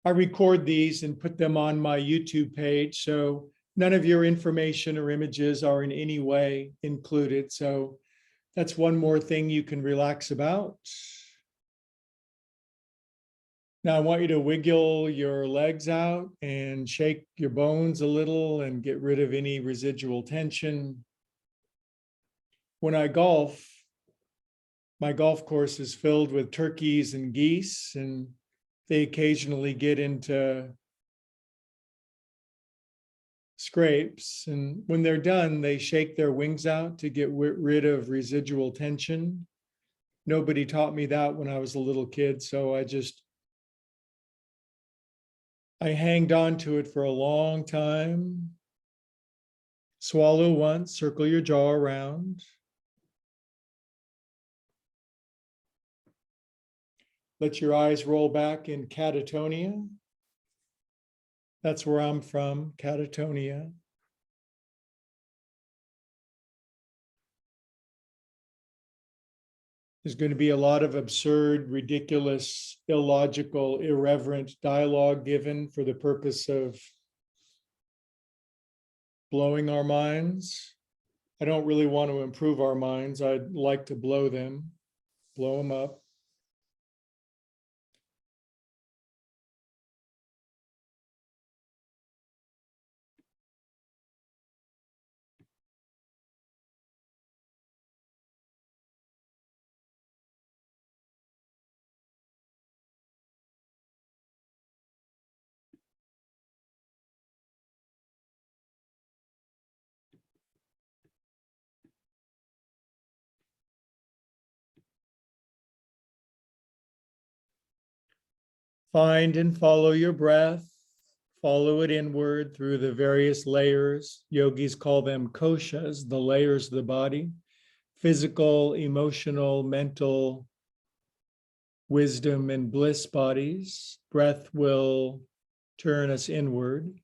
I record these and put them on my YouTube page. So none of your information or images are in any way included. So that's one more thing you can relax about. Now I want you to wiggle your legs out and shake your bones a little and get rid of any residual tension. When I golf, my golf course is filled with turkeys and geese, and they occasionally get into scrapes. And when they're done, they shake their wings out to get rid of residual tension. Nobody taught me that when I was a little kid, so I hanged on to it for a long time. Swallow once, circle your jaw around. Let your eyes roll back in catatonia. That's where I'm from, catatonia. There's going to be a lot of absurd, ridiculous, illogical, irreverent dialogue given for the purpose of blowing our minds. I don't really want to improve our minds. I'd like to blow them up. Find and follow your breath. Follow it inward through the various layers. Yogis call them koshas, the layers of the body: physical, emotional, mental, wisdom, and bliss bodies. Breath will turn us inward.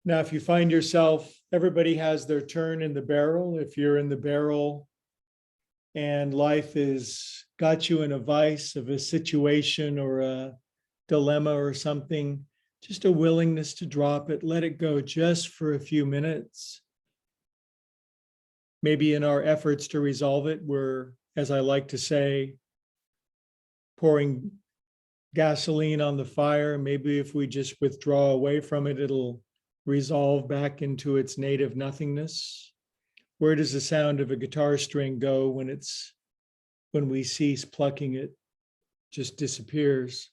Now, if you find yourself, everybody has their turn in the barrel. If you're in the barrel and life has got you in a vice of a situation or a dilemma or something, just a willingness to drop it, let it go just for a few minutes. Maybe in our efforts to resolve it, we're, as I like to say, pouring gasoline on the fire. Maybe if we just withdraw away from it, it'll resolve back into its native nothingness. Where does the sound of a guitar string go when we cease plucking it? Just disappears.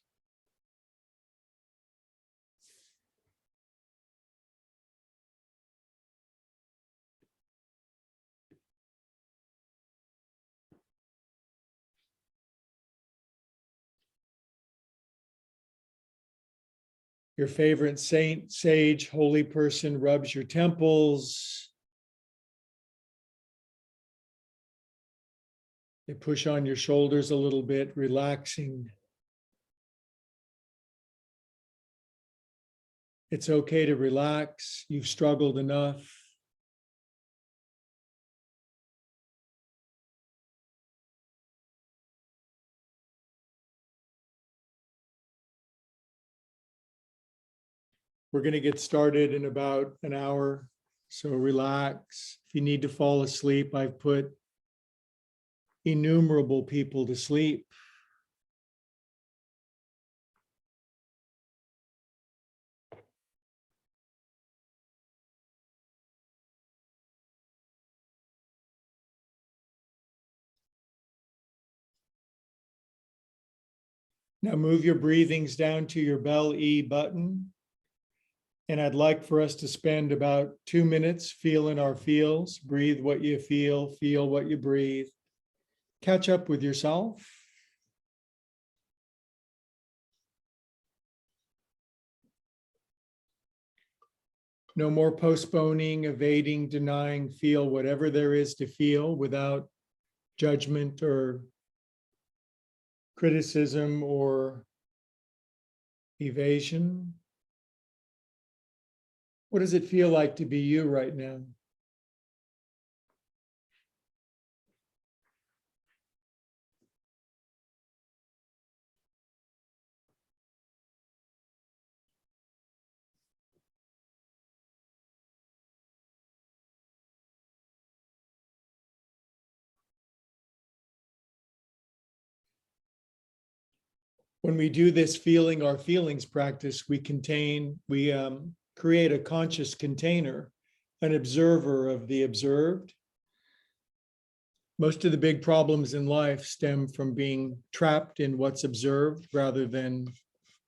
Your favorite saint, sage, holy person rubs your temples. They push on your shoulders a little bit, relaxing. It's okay to relax. You've struggled enough. We're going to get started in about an hour, so relax. If you need to fall asleep, I've put innumerable people to sleep. Now move your breathings down to your belly button. And I'd like for us to spend about 2 minutes feeling our feels. Breathe what you feel what you breathe. Catch up with yourself. No more postponing, evading, denying. Feel whatever there is to feel without judgment or criticism or evasion. What does it feel like to be you right now? When we do this feeling our feelings practice, we create a conscious container, an observer of the observed. Most of the big problems in life stem from being trapped in what's observed rather than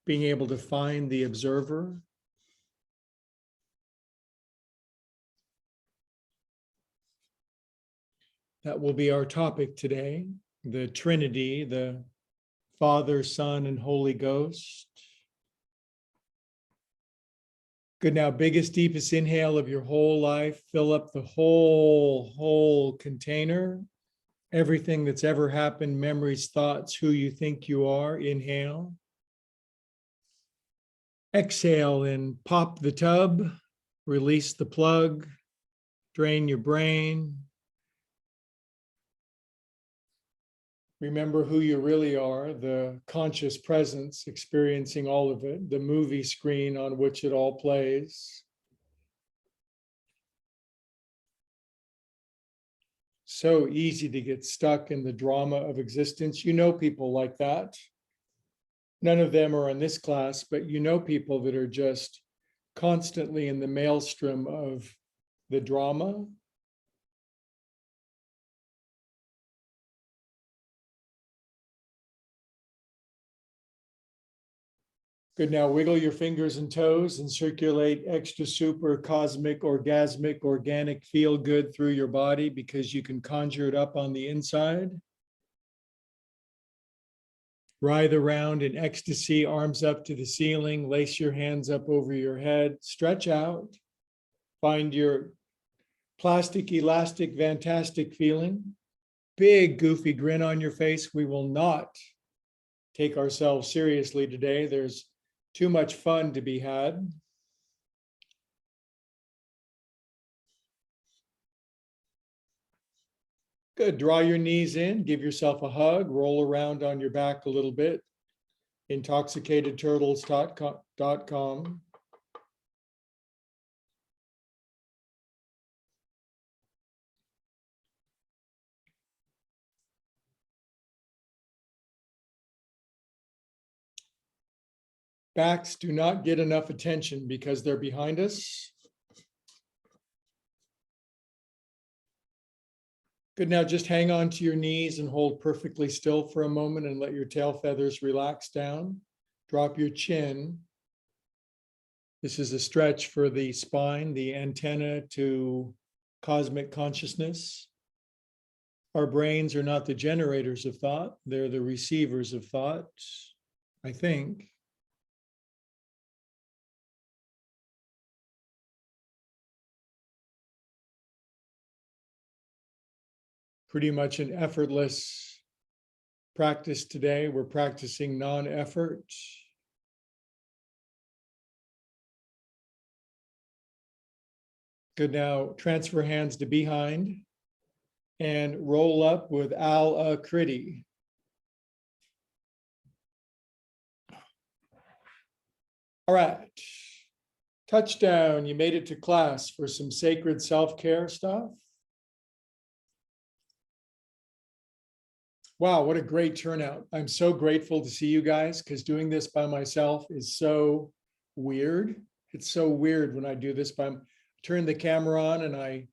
being able to find the observer. That will be our topic today, the Trinity, the Father, Son, and Holy Ghost. Good. Now, biggest, deepest inhale of your whole life. Fill up the whole container. Everything that's ever happened, memories, thoughts, who you think you are. Inhale. Exhale and pop the tub. Release the plug. Drain your brain. Remember who you really are, the conscious presence experiencing all of it, the movie screen on which it all plays. So easy to get stuck in the drama of existence. You know people like that. None of them are in this class, but you know people that are just constantly in the maelstrom of the drama. Good. Now wiggle your fingers and toes and circulate extra super cosmic, orgasmic, organic feel good through your body because you can conjure it up on the inside. Writhe around in ecstasy, arms up to the ceiling, lace your hands up over your head, stretch out, find your plastic, elastic, fantastic feeling. Big goofy grin on your face. We will not take ourselves seriously today. There's too much fun to be had. Good. Draw your knees in, give yourself a hug, roll around on your back a little bit. Intoxicatedturtles.com. Backs do not get enough attention because they're behind us. Good. Now just hang on to your knees and hold perfectly still for a moment and let your tail feathers relax down. Drop your chin. This is a stretch for the spine, the antenna to cosmic consciousness. Our brains are not the generators of thought. They're the receivers of thought, I think. Pretty much an effortless practice today. We're practicing non-effort. Good. Now transfer hands to behind and roll up with Al-Akriti. All right. Touchdown. You made it to class for some sacred self-care stuff. Wow, what a great turnout. I'm so grateful to see you guys because doing this by myself is so weird. It's so weird when I do this turn the camera on and I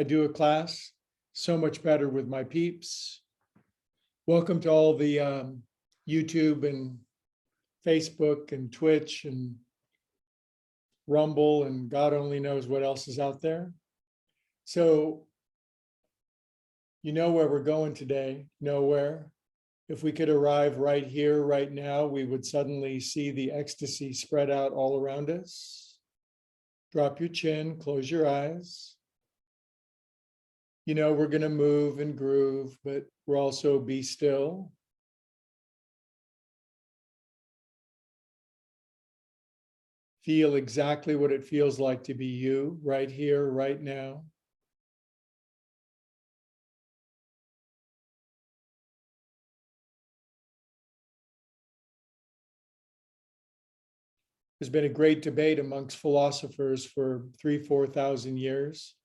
do a class. So much better with my peeps. Welcome to all the YouTube and Facebook and Twitch and rumble, and God only knows what else is out there. So, you know where we're going today? Nowhere. If we could arrive right here, right now, we would suddenly see the ecstasy spread out all around us. Drop your chin, close your eyes. You know, we're going to move and groove, but we're also be still. Feel exactly what it feels like to be you right here, right now. There's been a great debate amongst philosophers for 3,000-4,000 years,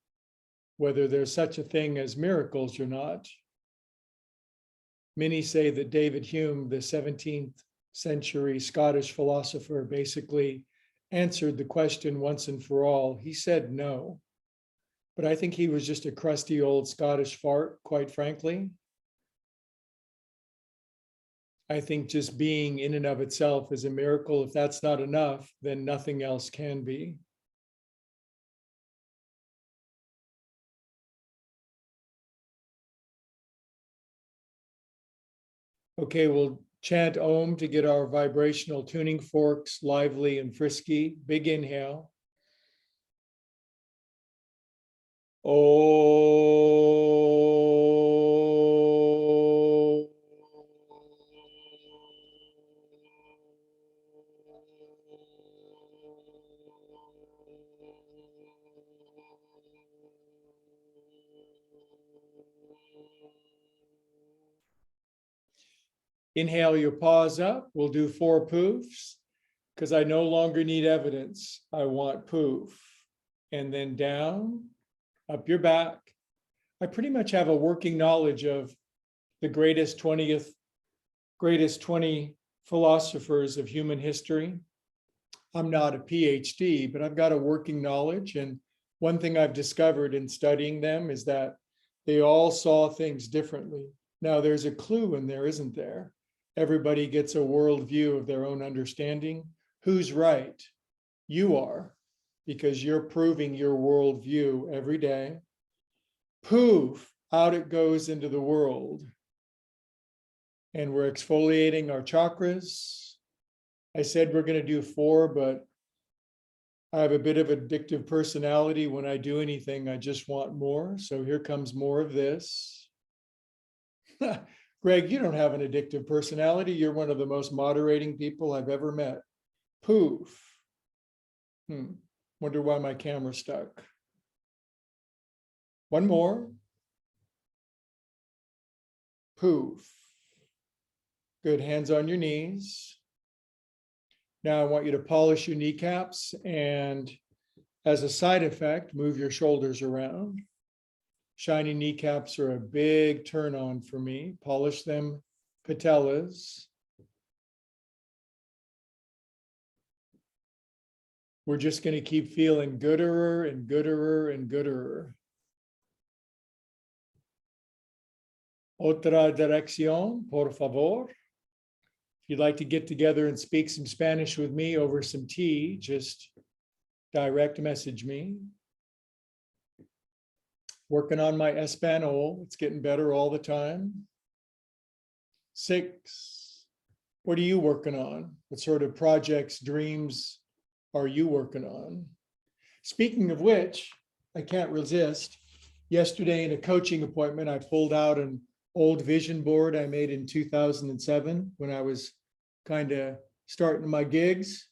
whether there's such a thing as miracles or not. Many say that David Hume, the 17th century Scottish philosopher, basically answered the question once and for all. He said no, but I think he was just a crusty old Scottish fart, quite frankly. I think just being in and of itself is a miracle. If that's not enough, then nothing else can be. Okay, we'll chant Om to get our vibrational tuning forks lively and frisky. Big inhale. Om. Inhale your paws up. We'll do 4 poofs because I no longer need evidence. I want poof. And then down, up your back. I pretty much have a working knowledge of the greatest 20 philosophers of human history. I'm not a PhD, but I've got a working knowledge. And one thing I've discovered in studying them is that they all saw things differently. Now, there's a clue in there, isn't there? Everybody gets a worldview of their own understanding. Who's right? You are, because you're proving your worldview every day. Poof, out it goes into the world. And we're exfoliating our chakras. I said we're going to do 4, but I have a bit of addictive personality. When I do anything, I just want more. So here comes more of this. Greg, you don't have an addictive personality. You're one of the most moderating people I've ever met. Poof. Wonder why my camera's stuck. One more. Poof. Good, hands on your knees. Now I want you to polish your kneecaps and as a side effect, move your shoulders around. Shiny kneecaps are a big turn on for me. Polish them, patellas. We're just going to keep feeling gooder and gooder and gooder. Otra dirección, por favor. If you'd like to get together and speak some Spanish with me over some tea, just direct message me. Working on my Espanol. It's getting better all the time. 6. What are you working on? What sort of projects, dreams are you working on? Speaking of which, I can't resist. Yesterday in a coaching appointment, I pulled out an old vision board I made in 2007 when I was kind of starting my gigs.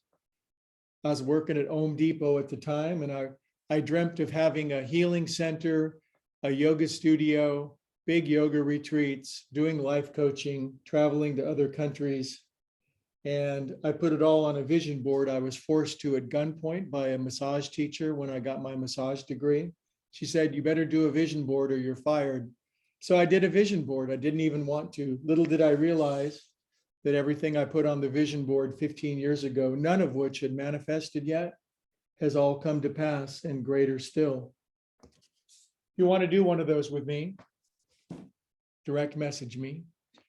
I was working at Home Depot at the time, and I dreamt of having a healing center, a yoga studio, big yoga retreats, doing life coaching, traveling to other countries. And I put it all on a vision board. I was forced to at gunpoint by a massage teacher when I got my massage degree. She said, you better do a vision board or you're fired. So I did a vision board. I didn't even want to. Little did I realize that everything I put on the vision board 15 years ago, none of which had manifested yet, has all come to pass and greater still. You want to do one of those with me? Direct message me.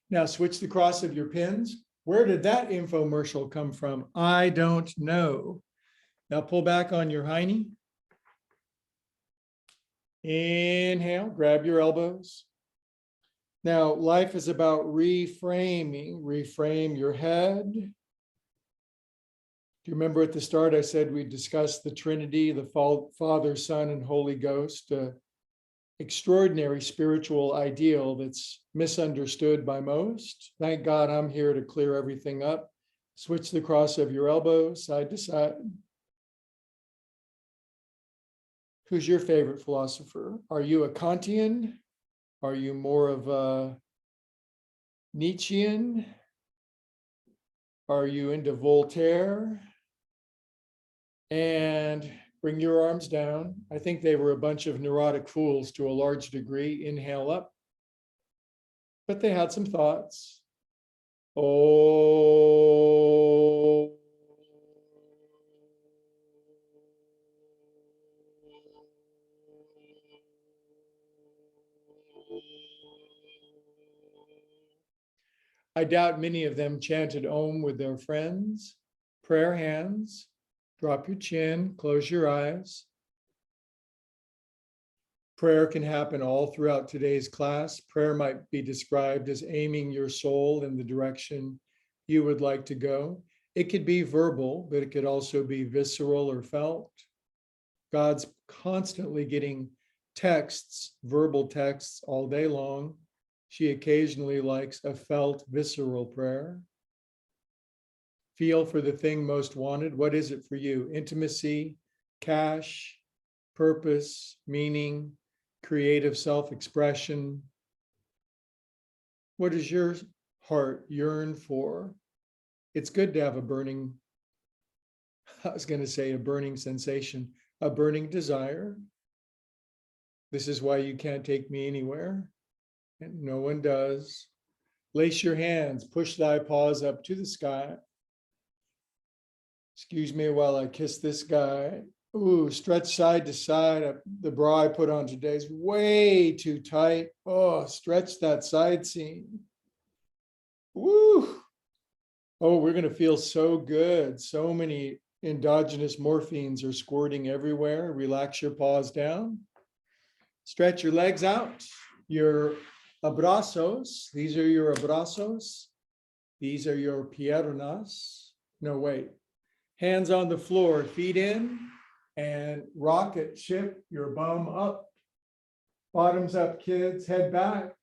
Now switch the cross of your pins. Where did that infomercial come from? I don't know. Now pull back on your hiney. Inhale, grab your elbows. Now, life is about reframing. Reframe your head. Do you remember at the start I said we discussed the Trinity, the Father, Son, and Holy Ghost, an extraordinary spiritual ideal that's misunderstood by most. Thank God I'm here to clear everything up. Switch the cross of your elbows side to side. Who's your favorite philosopher? Are you a Kantian? Are you more of a Nietzschean? Are you into Voltaire? And bring your arms down. I think they were a bunch of neurotic fools to a large degree. Inhale up. But they had some thoughts. Oh. I doubt many of them chanted Om with their friends. Prayer hands. Drop your chin, close your eyes. Prayer can happen all throughout today's class. Prayer might be described as aiming your soul in the direction you would like to go. It could be verbal, but it could also be visceral or felt. God's constantly getting texts, verbal texts all day long. She occasionally likes a felt, visceral prayer. Feel for the thing most wanted. What is it for you? Intimacy, cash, purpose, meaning, creative self-expression. What does your heart yearn for? It's good to have a burning, I was going to say a burning sensation, a burning desire. This is why you can't take me anywhere. And no one does. Lace your hands, push thy paws up to the sky. Excuse me while I kiss this guy. Ooh, stretch side to side. The bra I put on today is way too tight. Oh, stretch that side seam. Woo. Oh, we're going to feel so good. So many endogenous morphines are squirting everywhere. Relax your paws down. Stretch your legs out. Your abrazos. These are your abrazos. These are your piernas. No, wait. Hands on the floor, feet in, and rocket ship your bum up. Bottoms up, kids, head back.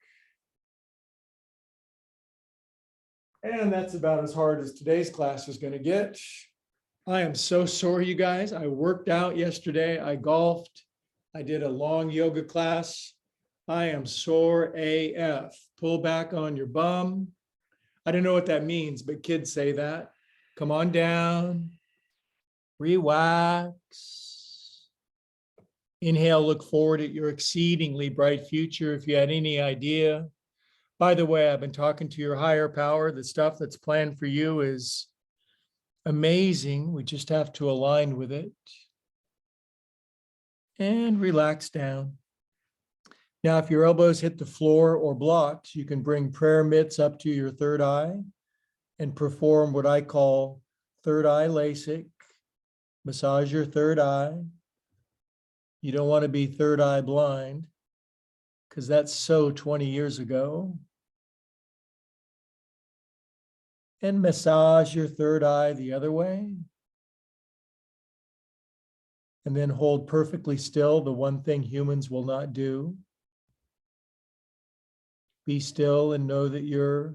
And that's about as hard as today's class is going to get. I am so sorry, you guys. I worked out yesterday. I golfed. I did a long yoga class. I am sore AF. Pull back on your bum. I don't know what that means, but kids say that. Come on down. Relax. Inhale, look forward at your exceedingly bright future. If you had any idea. By the way, I've been talking to your higher power. The stuff that's planned for you is amazing. We just have to align with it. And relax down. Now, if your elbows hit the floor or blocks, you can bring prayer mitts up to your third eye and perform what I call third eye LASIK. Massage your third eye. You don't want to be third eye blind because that's so 20 years ago. And massage your third eye the other way. And then hold perfectly still, the one thing humans will not do. Be still and know that you're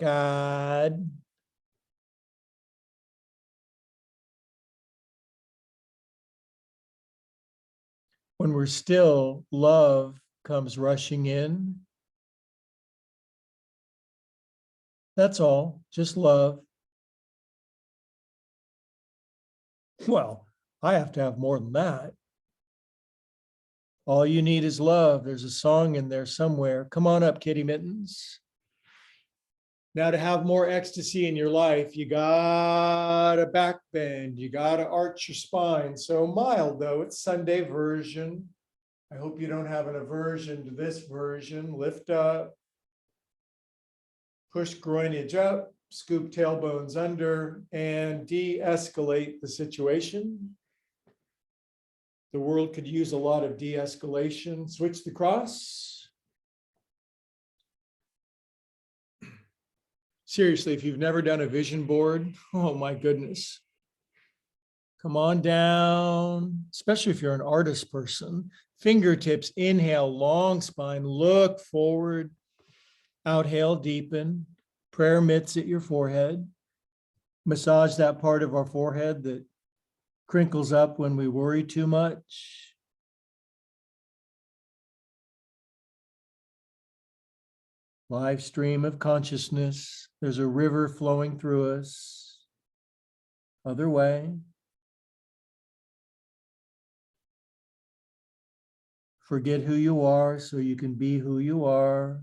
God. When we're still, love comes rushing in. That's all, just love. Well, I have to have more than that. All you need is love. There's a song in there somewhere. Come on up, Kitty Mittens. Now, to have more ecstasy in your life, you gotta back bend. You gotta arch your spine. So mild, though. It's Sunday version. I hope you don't have an aversion to this version. Lift up. Push groinage up. Scoop tailbones under and de-escalate the situation. The world could use a lot of de-escalation. Switch the cross. Seriously, if you've never done a vision board, oh my goodness. Come on down, especially if you're an artist person. Fingertips, inhale, long spine, look forward. Outhale, deepen. Prayer mitts at your forehead. Massage that part of our forehead that crinkles up when we worry too much. Live stream of consciousness. There's a river flowing through us. Other way. Forget who you are so you can be who you are.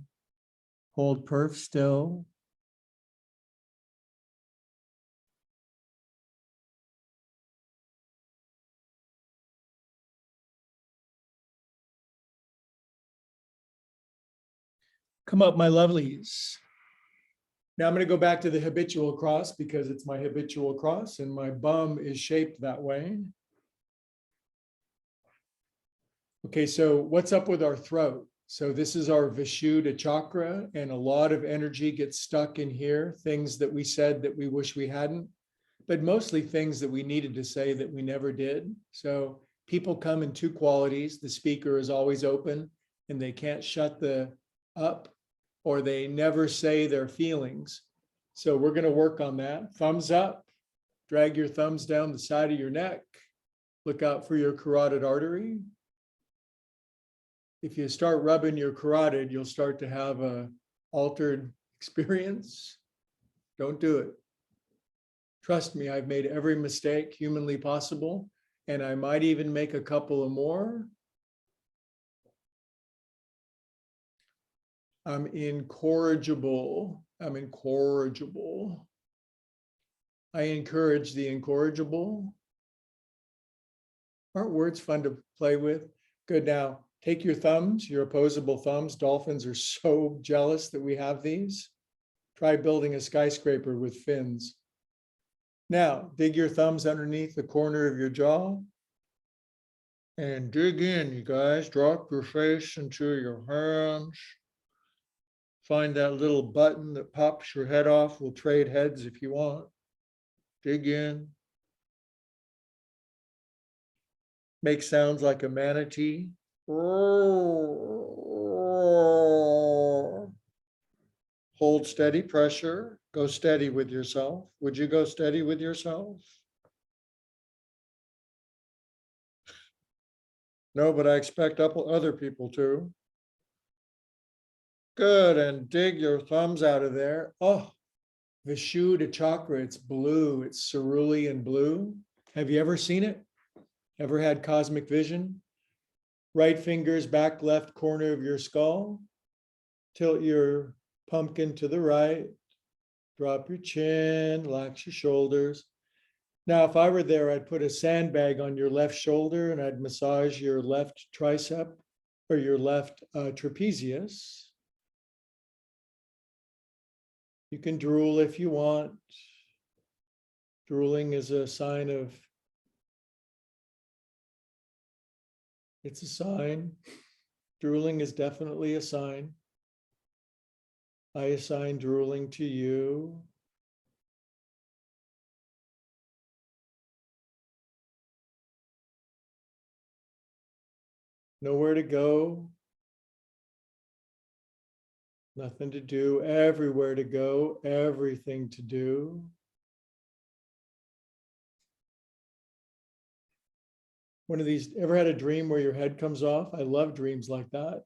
Hold perf still. Come up, my lovelies. Now I'm going to go back to the habitual cross because it's my habitual cross and my bum is shaped that way. Okay, so what's up with our throat? So this is our Vishuddha chakra, and a lot of energy gets stuck in here, things that we said that we wish we hadn't, but mostly things that we needed to say that we never did. So people come in two qualities. The speaker is always open and they can't shut the up, or they never say their feelings. So we're going to work on that. Thumbs up, drag your thumbs down the side of your neck. Look out for your carotid artery. If you start rubbing your carotid, you'll start to have an altered experience. Don't do it. Trust me, I've made every mistake humanly possible, and I might even make a couple of more. I'm incorrigible. I'm incorrigible. I encourage the incorrigible. Aren't words fun to play with? Good. Now, take your thumbs, your opposable thumbs. Dolphins are so jealous that we have these. Try building a skyscraper with fins. Now, dig your thumbs underneath the corner of your jaw. And dig in, you guys. Drop your face into your hands. Find that little button that pops your head off. We'll trade heads if you want. Dig in. Make sounds like a manatee. Hold steady pressure. Go steady with yourself. Would you go steady with yourself? No, but I expect other people to. Good, and dig your thumbs out of there. Oh, Vishuddha chakra, it's blue, it's cerulean blue. Have you ever seen it? Ever had cosmic vision? Right fingers back left corner of your skull. Tilt your pumpkin to the right. Drop your chin, relax your shoulders. Now, if I were there, I'd put a sandbag on your left shoulder and I'd massage your left tricep or your left trapezius. You can drool if you want. Drooling is a sign of, it's a sign. Drooling is definitely a sign. I assign drooling to you. Nowhere to go. Nothing to do, everywhere to go, everything to do. One of these, ever had a dream where your head comes off? I love dreams like that.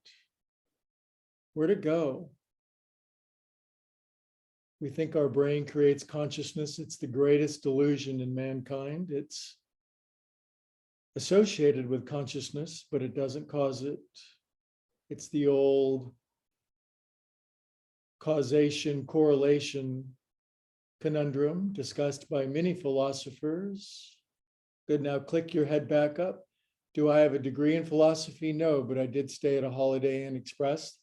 Where to go? We think our brain creates consciousness. It's the greatest delusion in mankind. It's associated with consciousness, but it doesn't cause it. It's the old causation correlation conundrum discussed by many philosophers. Good, now click your head back up. Do I have a degree in philosophy? No, but I did stay at a Holiday Inn Express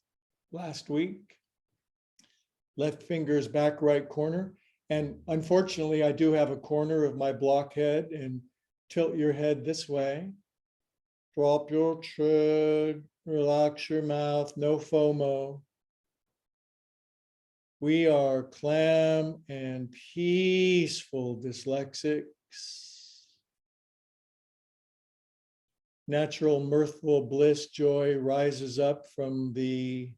last week. Left finger's back right corner. And unfortunately, I do have a corner of my blockhead, and tilt your head this way. Drop your chin, relax your mouth, no FOMO. We are calm and peaceful dyslexics. Natural, mirthful bliss, joy rises up from the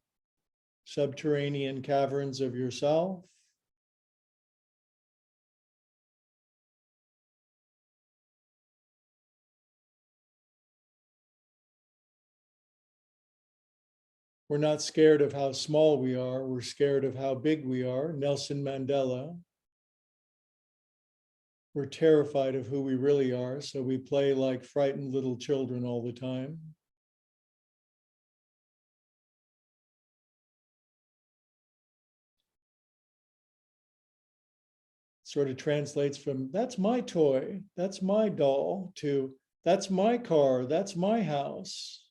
subterranean caverns of yourself. We're not scared of how small we are. We're scared of how big we are. Nelson Mandela. We're terrified of who we really are, so we play like frightened little children all the time. Sort of translates from, that's my toy, that's my doll, to, that's my car, that's my house.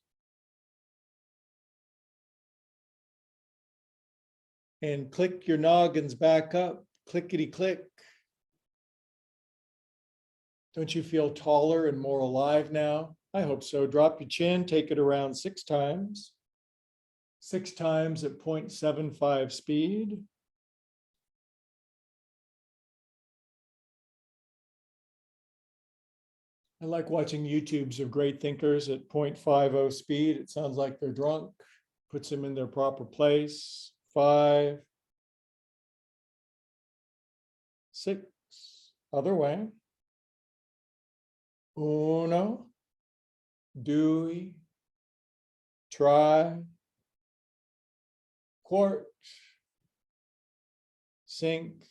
And click your noggins back up, clickety click. Don't you feel taller and more alive now? I hope so. Drop your chin, take it around 6 times. 6 times at 0.75 speed. I like watching YouTubes of great thinkers at 0.50 speed. It sounds like they're drunk, puts them in their proper place. 5, 6, other way. 1, 2, 3, 4, 5, 6.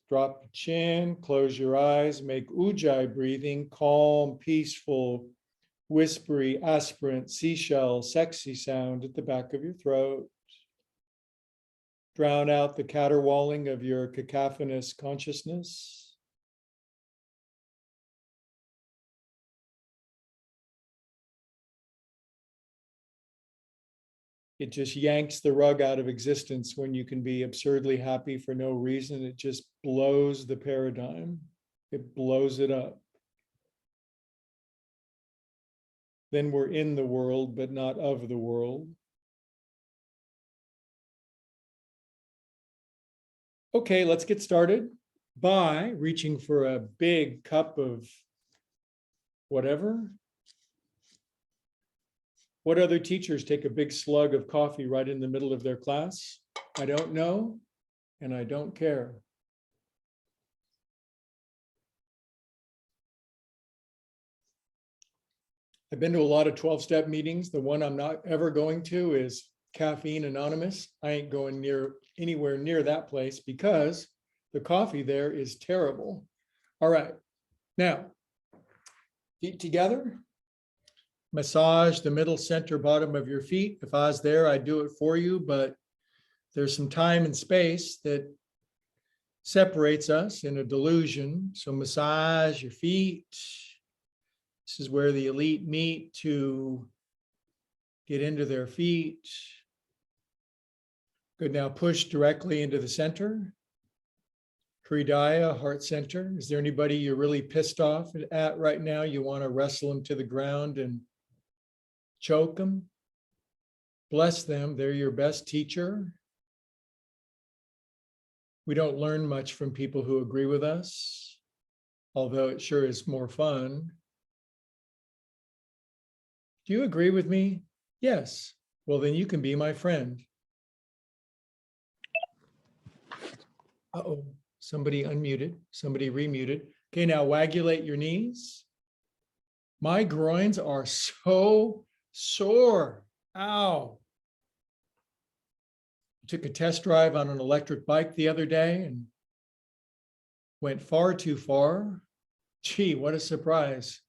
Drop your chin, close your eyes, make ujjayi breathing, calm, peaceful, whispery, aspirant, seashell, sexy sound at the back of your throat. Drown out the caterwauling of your cacophonous consciousness. It just yanks the rug out of existence when you can be absurdly happy for no reason. It just blows the paradigm. It blows it up. Then we're in the world, but not of the world. Okay, let's get started by reaching for a big cup of whatever. What other teachers take a big slug of coffee right in the middle of their class? I don't know, and I don't care. I've been to a lot of 12-step meetings. The one I'm not ever going to is Caffeine Anonymous. I ain't going anywhere near that place because the coffee there is terrible. All right, now, feet together. Massage the middle, center, bottom of your feet. If I was there, I'd do it for you, but there's some time and space that separates us in a delusion. So massage your feet. This is where the elite meet to get into their feet. Good, now push directly into the center. Hridaya, heart center. Is there anybody you're really pissed off at right now? You want to wrestle them to the ground and choke them? Bless them, they're your best teacher. We don't learn much from people who agree with us, although it sure is more fun. Do you agree with me? Yes. Well, then you can be my friend. Uh-oh, somebody unmuted, somebody remuted. Okay, now wagulate your knees. My groins are so sore. Ow. I took a test drive on an electric bike the other day and went far too far. Gee, what a surprise.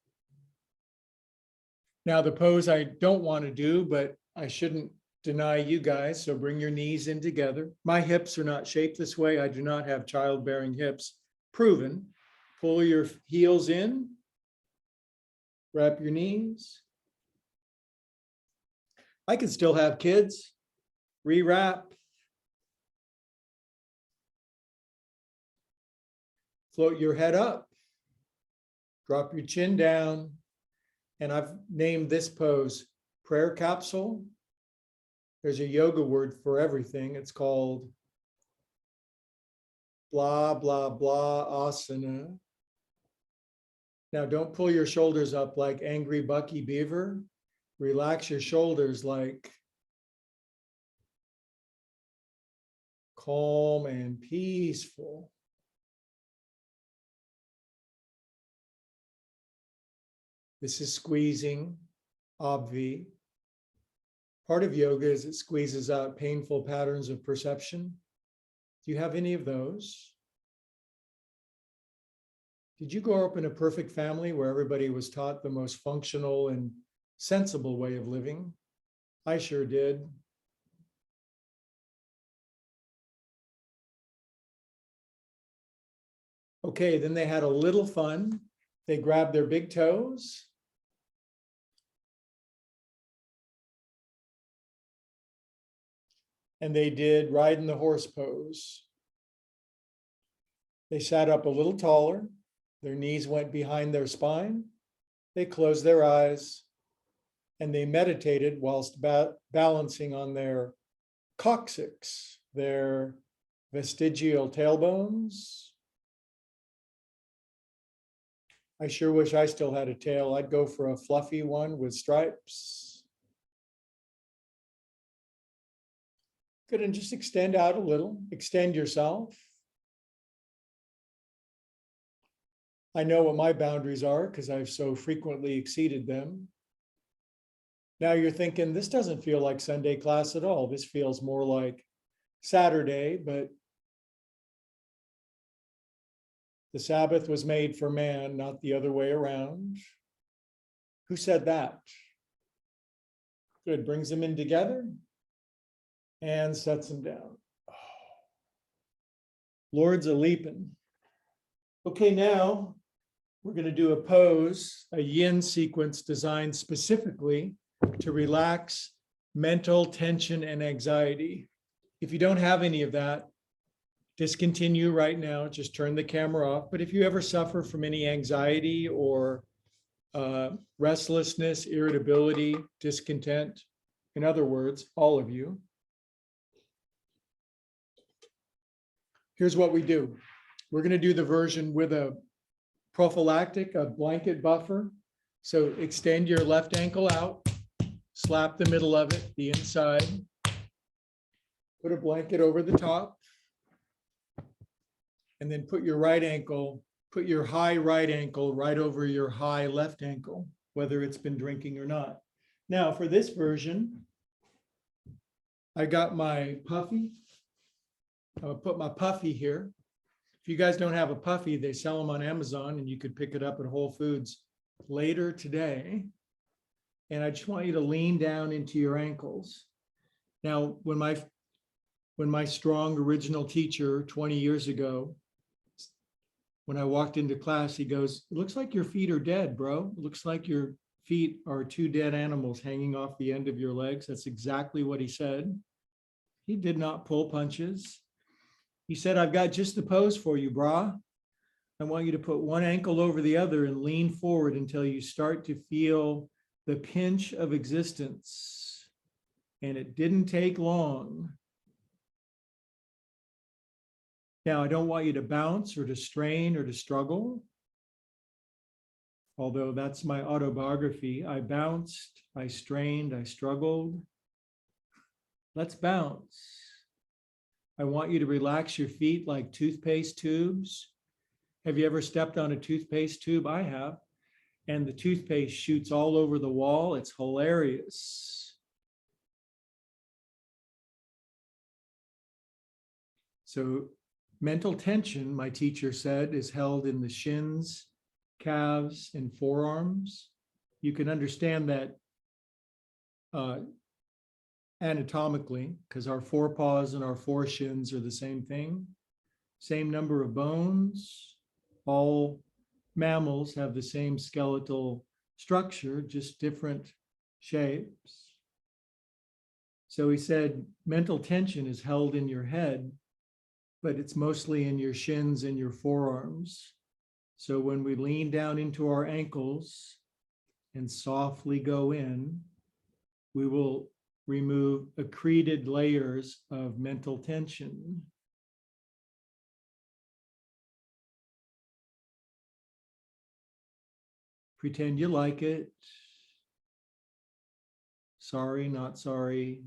Now the pose I don't want to do, but I shouldn't deny you guys. So bring your knees in together. My hips are not shaped this way. I do not have childbearing hips. Proven. Pull your heels in. Wrap your knees. I can still have kids. Rewrap. Float your head up. Drop your chin down. And I've named this pose prayer capsule. There's a yoga word for everything. It's called blah, blah, blah asana. Now, don't pull your shoulders up like angry Bucky Beaver. Relax your shoulders like calm and peaceful. This is squeezing, obvi. Part of yoga is it squeezes out painful patterns of perception. Do you have any of those? Did you grow up in a perfect family where everybody was taught the most functional and sensible way of living? I sure did. Okay, then they had a little fun. They grabbed their big toes. And they did riding the horse pose. They sat up a little taller. Their knees went behind their spine. They closed their eyes and they meditated whilst balancing on their coccyx, their vestigial tailbones. I sure wish I still had a tail. I'd go for a fluffy one with stripes. Good, and just extend out a little, extend yourself. I know what my boundaries are because I've so frequently exceeded them. Now you're thinking, this doesn't feel like Sunday class at all. This feels more like Saturday, but the Sabbath was made for man, not the other way around. Who said that? Good, brings them in together and sets them down. Lord's a leaping. Okay, now we're going to do a pose, a yin sequence designed specifically to relax mental tension and anxiety. If you don't have any of that, discontinue right now, just turn the camera off. But if you ever suffer from any anxiety or restlessness, irritability, discontent, in other words, all of you, here's what we do. We're going to do the version with a prophylactic, a blanket buffer. So extend your left ankle out, slap the middle of it, the inside, put a blanket over the top, and then put your right ankle, put your high right ankle right over your high left ankle, whether it's been drinking or not. Now for this version, I got my puffy. I'll put my puffy here. If you guys don't have a puffy, they sell them on Amazon and you could pick it up at Whole Foods later today. And I just want you to lean down into your ankles. Now, when my strong original teacher 20 years ago, when I walked into class, he goes, "It looks like your feet are dead, bro. It looks like your feet are two dead animals hanging off the end of your legs." That's exactly what he said. He did not pull punches. He said, "I've got just the pose for you, brah. I want you to put one ankle over the other and lean forward until you start to feel the pinch of existence." And it didn't take long. Now, I don't want you to bounce or to strain or to struggle. Although that's my autobiography. I bounced, I strained, I struggled. Let's bounce. I want you to relax your feet like toothpaste tubes. Have you ever stepped on a toothpaste tube? I have. And the toothpaste shoots all over the wall. It's hilarious. So mental tension, my teacher said, is held in the shins, calves, and forearms. You can understand that anatomically, because our forepaws and our foreshins are the same thing. Same number of bones. All mammals have the same skeletal structure, just different shapes. So he said, mental tension is held in your head, but it's mostly in your shins and your forearms. So when we lean down into our ankles and softly go in, we will remove accreted layers of mental tension. Pretend you like it. Sorry, not sorry.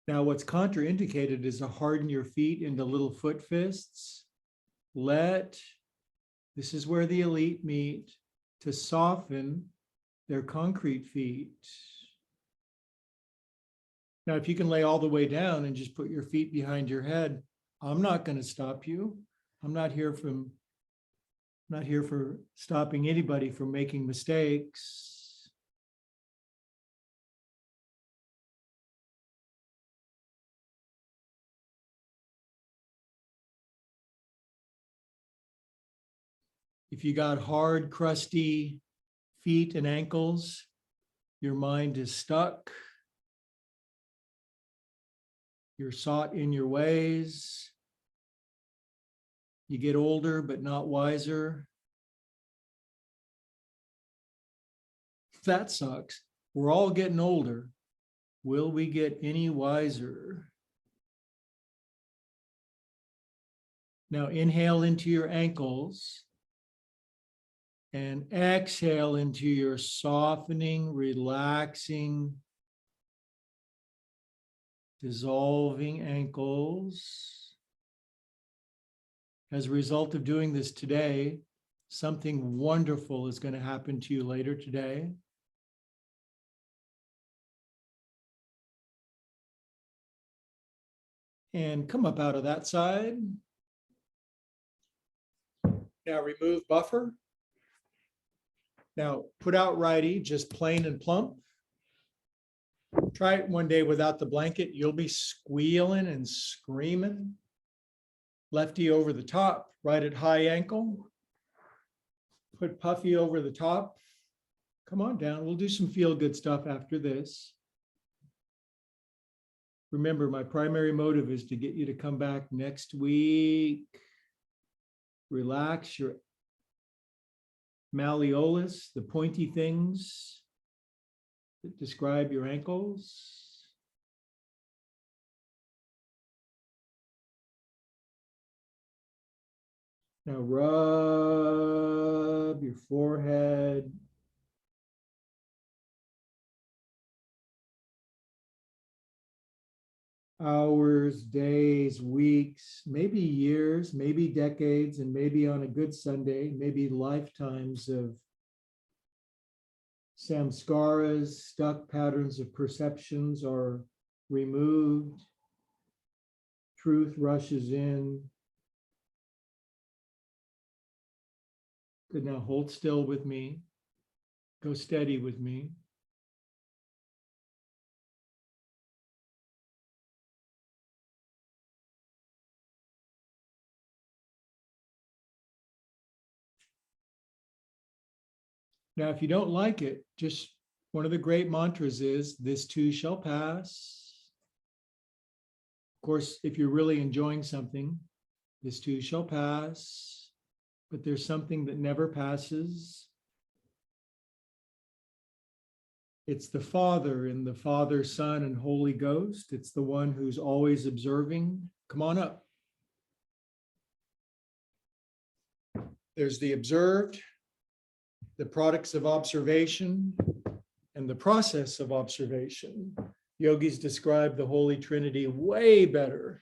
Now, what's contraindicated is to harden your feet into little foot fists. This is where the elite meet, to soften their concrete feet. Now, if you can lay all the way down and just put your feet behind your head, I'm not going to stop you. I'm not here for stopping anybody from making mistakes. If you got hard, crusty feet and ankles, your mind is stuck. You're sought in your ways. You get older, but not wiser. That sucks. We're all getting older. Will we get any wiser? Now inhale into your ankles and exhale into your softening, relaxing, dissolving ankles. As a result of doing this today, something wonderful is going to happen to you later today. And come up out of that side. Now remove buffer. Now put out righty, just plain and plump. Try it one day without the blanket. You'll be squealing and screaming. Lefty over the top, right at high ankle. Put puffy over the top. Come on down. We'll do some feel-good stuff after this. Remember, my primary motive is to get you to come back next week. Relax your malleolus, the pointy things that describe your ankles. Now rub your forehead. Hours, days, weeks, maybe years, maybe decades, and maybe on a good Sunday, maybe lifetimes of samskaras, stuck patterns of perceptions are removed. Truth rushes in. Good, now hold still with me. Go steady with me. Now, if you don't like it, just one of the great mantras is, this too shall pass. Of course, if you're really enjoying something, this too shall pass. But there's something that never passes. It's the Father and the Father, Son, and Holy Ghost. It's the one who's always observing. Come on up. There's the observed, the products of observation, and the process of observation. Yogis describe the Holy Trinity way better.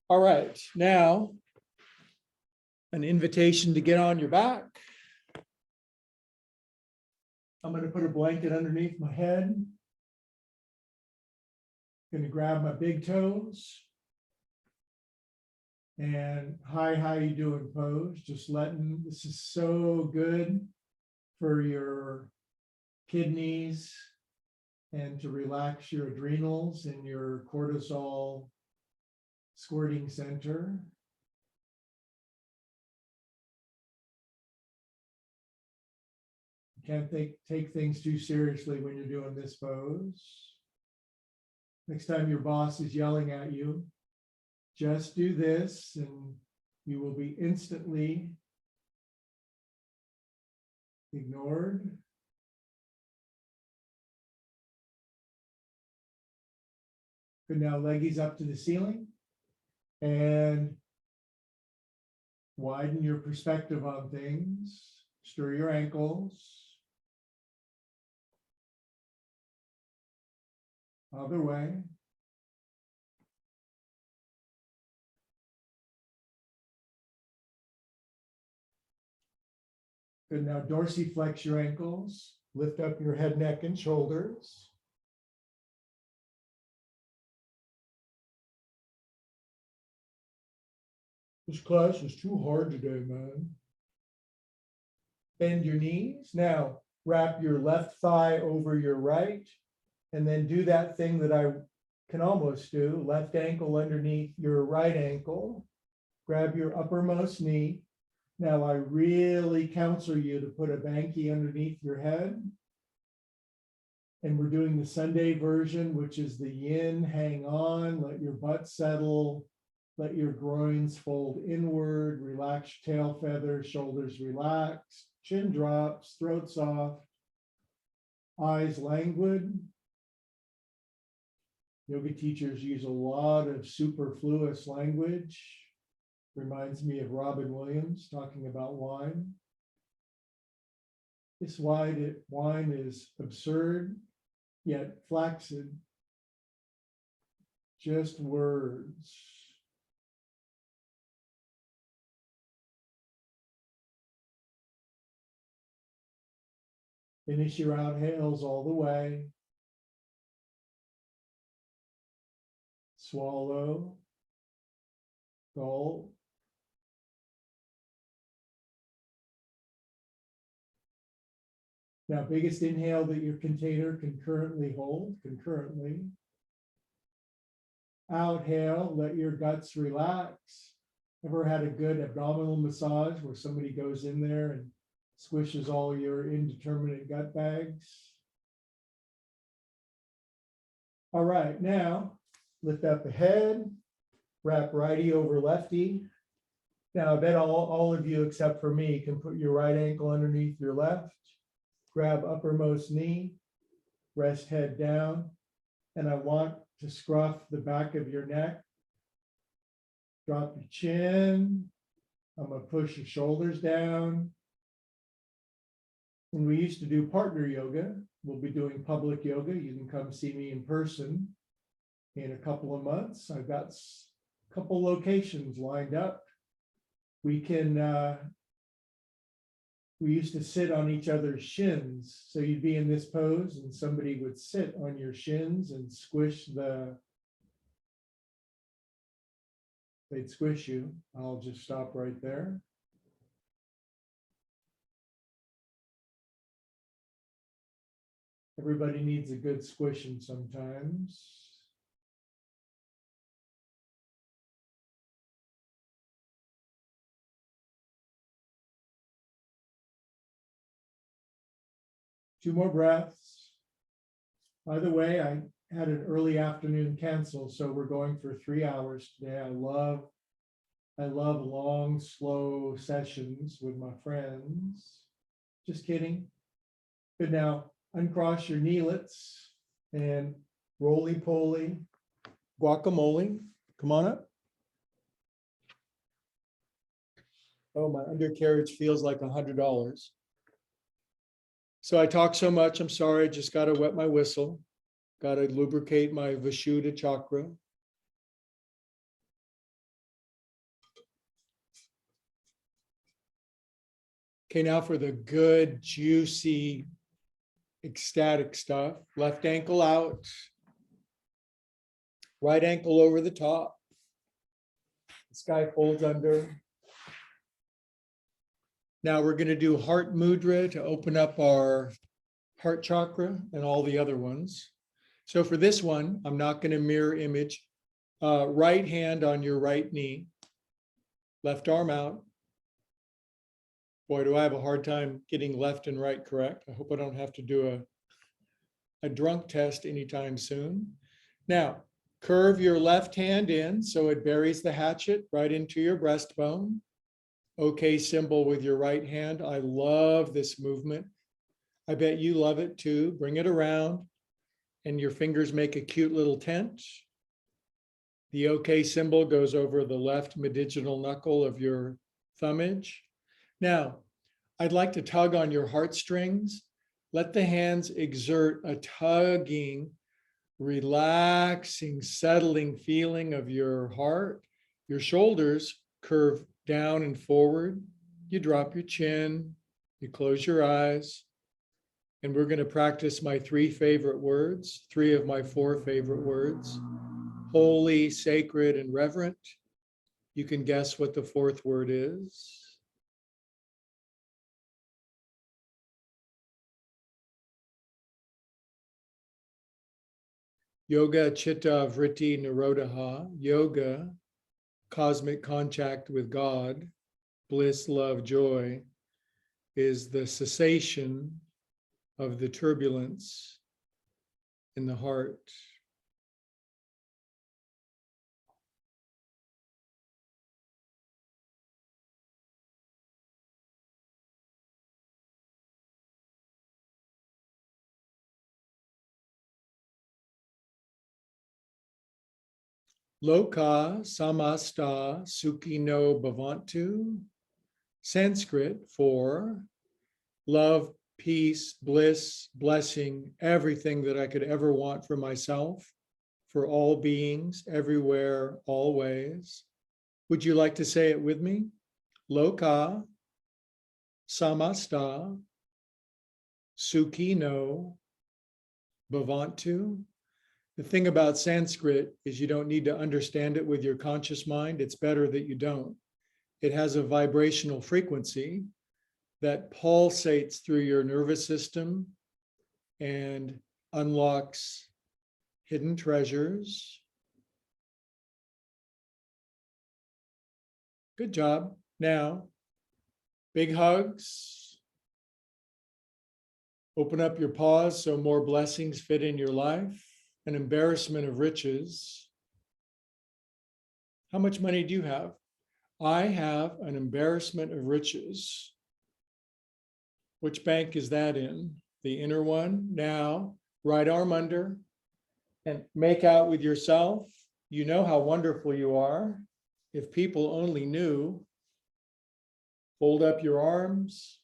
All right, now an invitation to get on your back. I'm going to put a blanket underneath my head. Going to grab my big toes. And hi, how you doing pose? Just letting, this is so good for your kidneys and to relax your adrenals and your cortisol squirting center. can't take things too seriously when you're doing this pose. Next time your boss is yelling at you, just do this and you will be instantly ignored. Good, now leggies up to the ceiling and widen your perspective on things. Stir your ankles. Other way. Good, now dorsiflex your ankles. Lift up your head, neck, and shoulders. This class is too hard today, man. Bend your knees. Now, wrap your left thigh over your right, and then do that thing that I can almost do. Left ankle underneath your right ankle. Grab your uppermost knee. Now, I really counsel you to put a banky underneath your head. And we're doing the Sunday version, which is the yin, hang on, let your butt settle. Let your groins fold inward, relax your tail feathers, shoulders relaxed, chin drops, throat soft, eyes languid. Yoga teachers use a lot of superfluous language. Reminds me of Robin Williams talking about wine. This wine is absurd, yet flaccid. Just words. Finish your outhales all the way. Swallow. Gulp. Now, biggest inhale that your container can currently hold, concurrently. Outhale, let your guts relax. Ever had a good abdominal massage where somebody goes in there and squishes all your indeterminate gut bags? All right, now lift up the head, wrap righty over lefty. Now, I bet all of you except for me can put your right ankle underneath your left, grab uppermost knee, rest head down, and I want to scruff the back of your neck. Drop your chin. I'm going to push your shoulders down. When we used to do partner yoga, we'll be doing public yoga. You can come see me in person in a couple of months. I've got a couple locations lined up. We used to sit on each other's shins. So you'd be in this pose and somebody would sit on your shins and they'd squish you. I'll just stop right there. Everybody needs a good squishing sometimes. Two more breaths. By the way, I had an early afternoon cancel, so we're going for 3 hours today. I love long, slow sessions with my friends. Just kidding. Good, now uncross your kneelets and roly-poly, guacamole. Come on up. Oh, my undercarriage feels like $100. So I talk so much, I'm sorry, just got to wet my whistle. Got to lubricate my Vipassana Chakra. Okay, now for the good, juicy, ecstatic stuff. Left ankle out. Right ankle over the top. This guy folds under. Now we're going to do heart mudra to open up our heart chakra and all the other ones. So for this one, I'm not going to mirror image. Right hand on your right knee, left arm out. Boy, do I have a hard time getting left and right correct. I hope I don't have to do a drunk test anytime soon. Now, curve your left hand in so it buries the hatchet right into your breastbone. Okay symbol with your right hand. I love this movement. I bet you love it too. Bring it around and your fingers make a cute little tent. The okay symbol goes over the left mediginal knuckle of your thumb edge. Now, I'd like to tug on your heartstrings. Let the hands exert a tugging, relaxing, settling feeling of your heart. Your shoulders curve down and forward. You drop your chin, you close your eyes, and we're going to practice my three favorite words, three of my four favorite words: holy, sacred, and reverent. You can guess what the fourth word is. Yoga Chitta Vritti Nirodha. Yoga, cosmic contact with God, bliss, love, joy, is the cessation of the turbulence in the heart. Loka samasta sukhino bhavantu, Sanskrit for love, peace, bliss, blessing, everything that I could ever want for myself, for all beings, everywhere, always. Would you like to say it with me? Loka samasta sukhino bhavantu. The thing about Sanskrit is you don't need to understand it with your conscious mind. It's better that you don't. It has a vibrational frequency that pulsates through your nervous system and unlocks hidden treasures. Good job. Now, big hugs. Open up your paws so more blessings fit in your life. An embarrassment of riches. How much money do you have? I have an embarrassment of riches. Which bank is that in? The inner one. Now, right arm under and make out with yourself. You know how wonderful you are. If people only knew. Fold up your arms,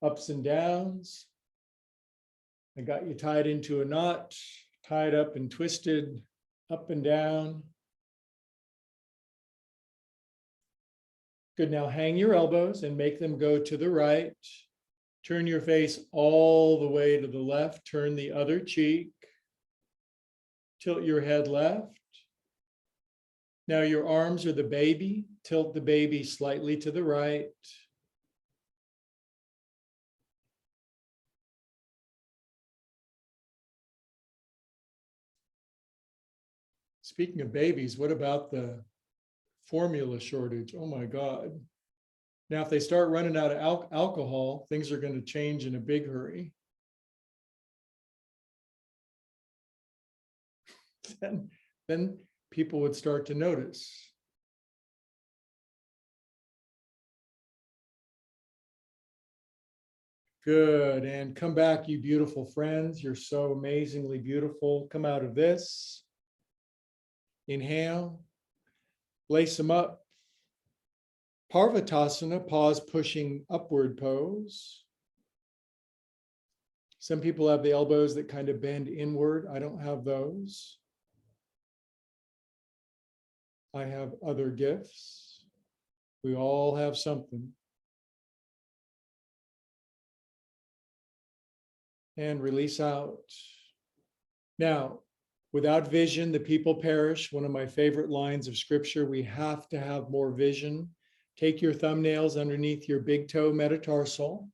ups and downs. I got you tied into a knot. Tied up and twisted, up and down. Good, now hang your elbows and make them go to the right. Turn your face all the way to the left. Turn the other cheek. Tilt your head left. Now your arms are the baby. Tilt the baby slightly to the right. Speaking of babies, what about the formula shortage? Oh my God. Now, if they start running out of alcohol, things are going to change in a big hurry. Then people would start to notice. Good, and come back, you beautiful friends. You're so amazingly beautiful. Come out of this. Inhale, lace them up. Parvatasana, pause pushing upward pose. Some people have the elbows that kind of bend inward. I don't have those. I have other gifts. We all have something. And release out. Now, without vision, the people perish. One of my favorite lines of scripture. We have to have more vision. Take your thumbnails underneath your big toe metatarsal,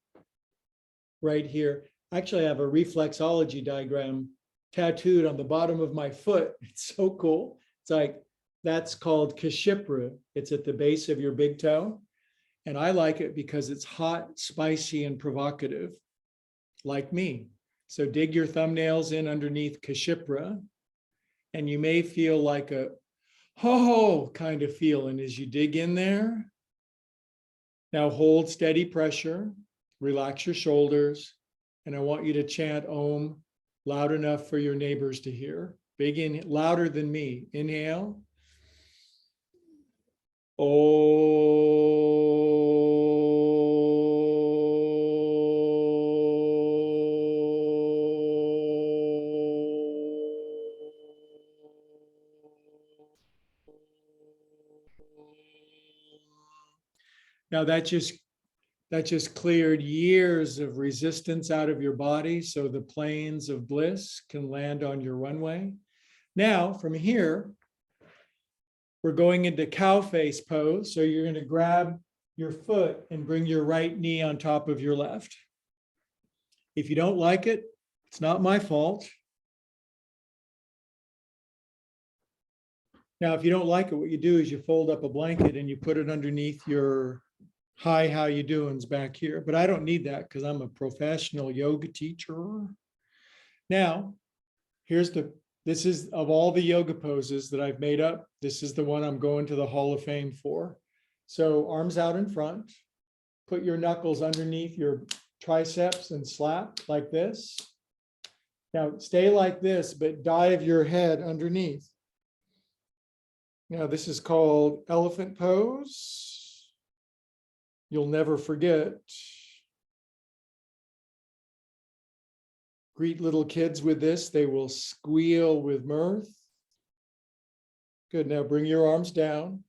right here. Actually, I have a reflexology diagram tattooed on the bottom of my foot. It's so cool. It's like, that's called Kashipra. It's at the base of your big toe. And I like it because it's hot, spicy, and provocative, like me. So dig your thumbnails in underneath Kashipra, and you may feel like a ho-ho kind of feeling as you dig in there. Now hold steady pressure, relax your shoulders, and I want you to chant Om loud enough for your neighbors to hear. Big in, louder than me. Inhale. Now that just cleared years of resistance out of your body, so the planes of bliss can land on your runway. Now, from here, we're going into cow face pose. So you're going to grab your foot and bring your right knee on top of your left. If you don't like it, it's not my fault. Now, if you don't like it, what you do is you fold up a blanket and you put it underneath your hi, how you doing's back here. But I don't need that because I'm a professional yoga teacher. Now, this is of all the yoga poses that I've made up, this is the one I'm going to the Hall of Fame for. So arms out in front, put your knuckles underneath your triceps and slap like this. Now stay like this, but dive your head underneath. Now this is called elephant pose. You'll never forget. Greet little kids with this. They will squeal with mirth. Good. Now bring your arms down.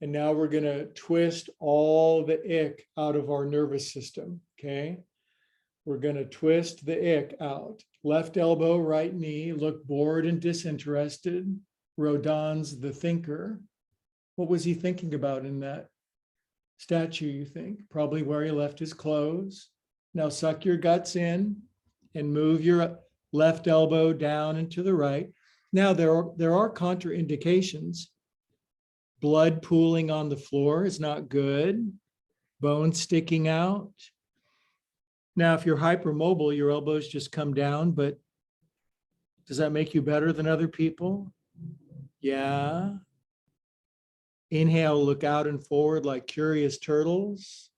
And now we're going to twist all the ick out of our nervous system. Okay. We're going to twist the ick out. Left elbow, right knee. Look bored and disinterested. Rodin's the thinker. What was he thinking about in that statue, you think? Probably where he left his clothes. Now suck your guts in and move your left elbow down and to the right. Now there are contraindications. Blood pooling on the floor is not good. Bones sticking out. Now, if you're hypermobile, your elbows just come down, but does that make you better than other people? Yeah. Inhale, look out and forward like curious turtles.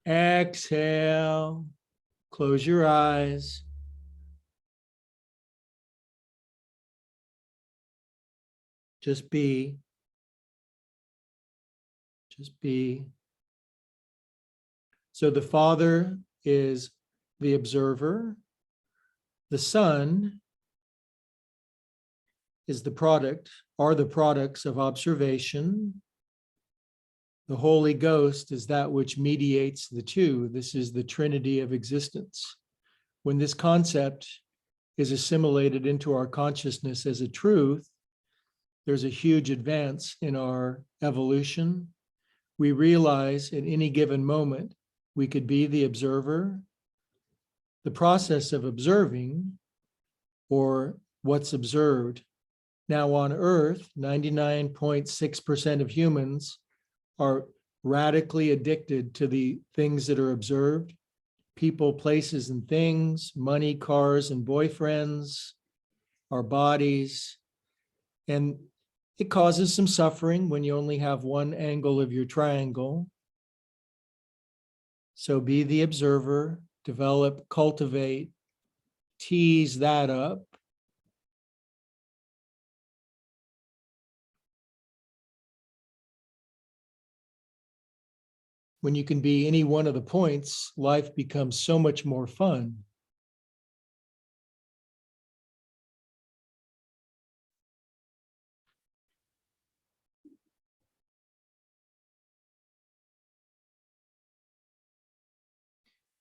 Exhale, close your eyes. Just be. Just be. So the Father is the observer. The Son is the product, are the products of observation. The Holy Ghost is that which mediates the two. This is the Trinity of existence. When this concept is assimilated into our consciousness as a truth, there's a huge advance in our evolution. We realize at any given moment, we could be the observer. The process of observing, or what's observed. Now on Earth, 99.6% of humans are radically addicted to the things that are observed. People, places, and things, money, cars, and boyfriends, our bodies. And it causes some suffering when you only have one angle of your triangle. So be the observer, develop, cultivate, tease that up. When you can be any one of the points, life becomes so much more fun.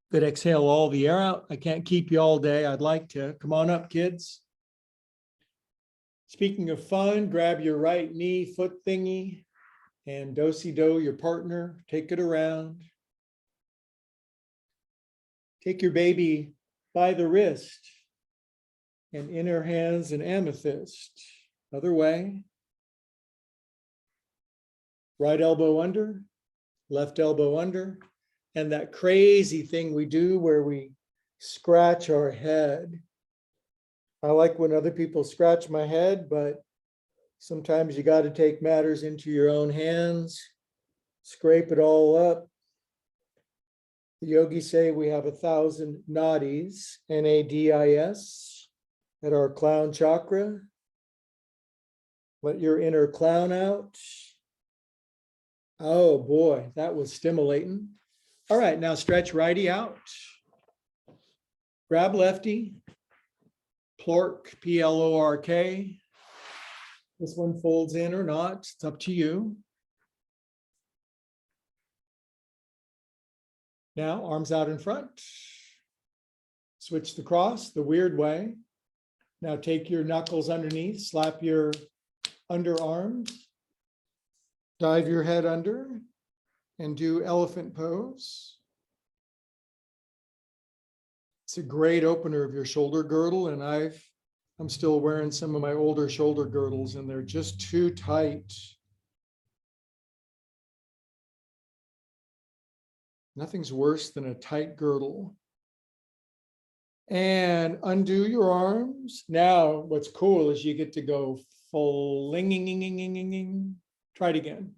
Good, exhale all the air out. I can't keep you all day. I'd like to. Come on up, kids. Speaking of fun, grab your right knee, foot thingy, and do-si-do your partner. Take it around. Take your baby by the wrist and in her hands an amethyst. Other way. Right elbow under, left elbow under. And that crazy thing we do where we scratch our head. I like when other people scratch my head, but sometimes you got to take matters into your own hands, scrape it all up. The yogis say we have 1,000 nadis, Nadis, at our clown chakra. Let your inner clown out. Oh boy, that was stimulating. All right, now stretch righty out. Grab lefty, plork, Plork. This one folds in or not, it's up to you. Now, arms out in front. Switch the cross the weird way. Now take your knuckles underneath, slap your underarms, dive your head under, and do elephant pose. It's a great opener of your shoulder girdle, and I'm still wearing some of my older shoulder girdles, and they're just too tight. Nothing's worse than a tight girdle. And undo your arms. Now, what's cool is you get to go full-ling-ing-ing-ing-ing-ing. Try it again.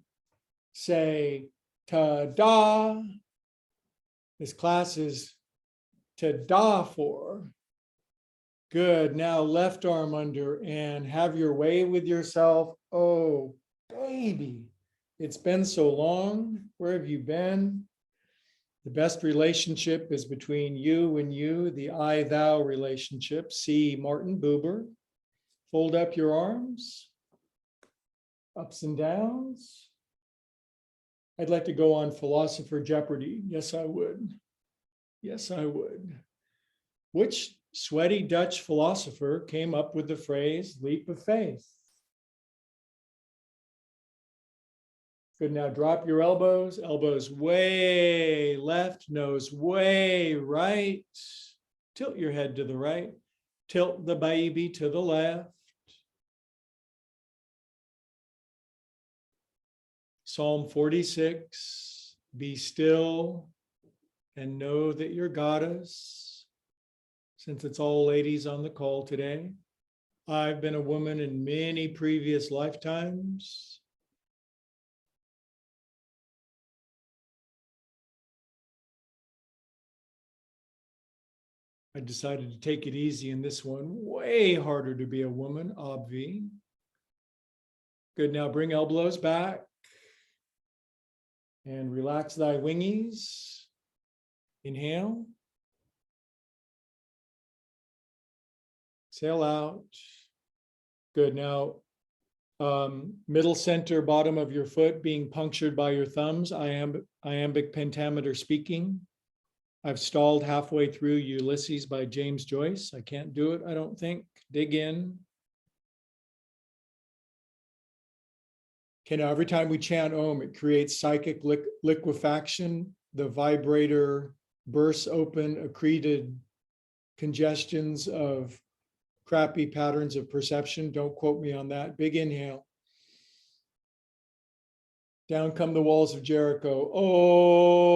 Say, ta-da. This class is ta-da for. Good. Now, left arm under and have your way with yourself. Oh, baby. It's been so long. Where have you been? The best relationship is between you and you, the I-thou relationship. See Martin Buber. Fold up your arms, ups and downs. I'd like to go on Philosopher Jeopardy. Yes, I would. Yes, I would. Which sweaty Dutch philosopher came up with the phrase leap of faith? Good, now drop your elbows, elbows way left, nose way right. Tilt your head to the right, tilt the baby to the left. Psalm 46, be still and know that you're goddess. Since it's all ladies on the call today, I've been a woman in many previous lifetimes. I decided to take it easy in this one. Way harder to be a woman, obvi. Good, now bring elbows back and relax thy wingies. Inhale. Exhale out. Good, now middle center, bottom of your foot being punctured by your thumbs, iambic pentameter speaking. I've stalled halfway through Ulysses by James Joyce. I can't do it, I don't think. Dig in. Okay, now every time we chant Om, it creates psychic liquefaction. The vibrator bursts open, accreted congestions of crappy patterns of perception. Don't quote me on that. Big inhale. Down come the walls of Jericho. Oh.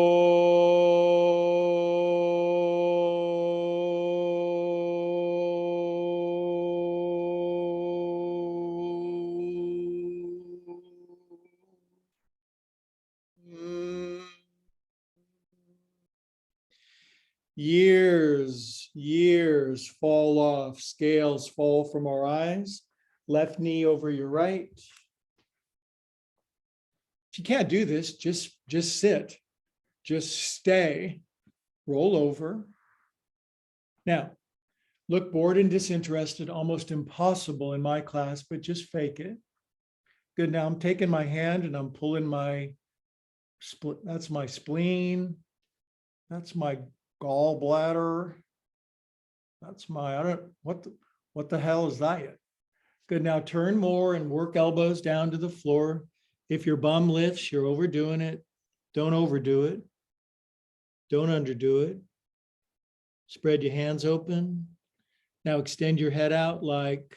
Years fall off, scales fall from our eyes. Left knee over your right. If you can't do this, just sit, just stay, roll over. Now, look bored and disinterested, almost impossible in my class, but just fake it. Good, now I'm taking my hand and I'm pulling my split. That's my spleen. That's my gallbladder. That's my, I don't, what the hell is that? Good, now turn more and work elbows down to the floor. If your bum lifts, you're overdoing it. Don't overdo it. Don't underdo it. Spread your hands open. Now extend your head out like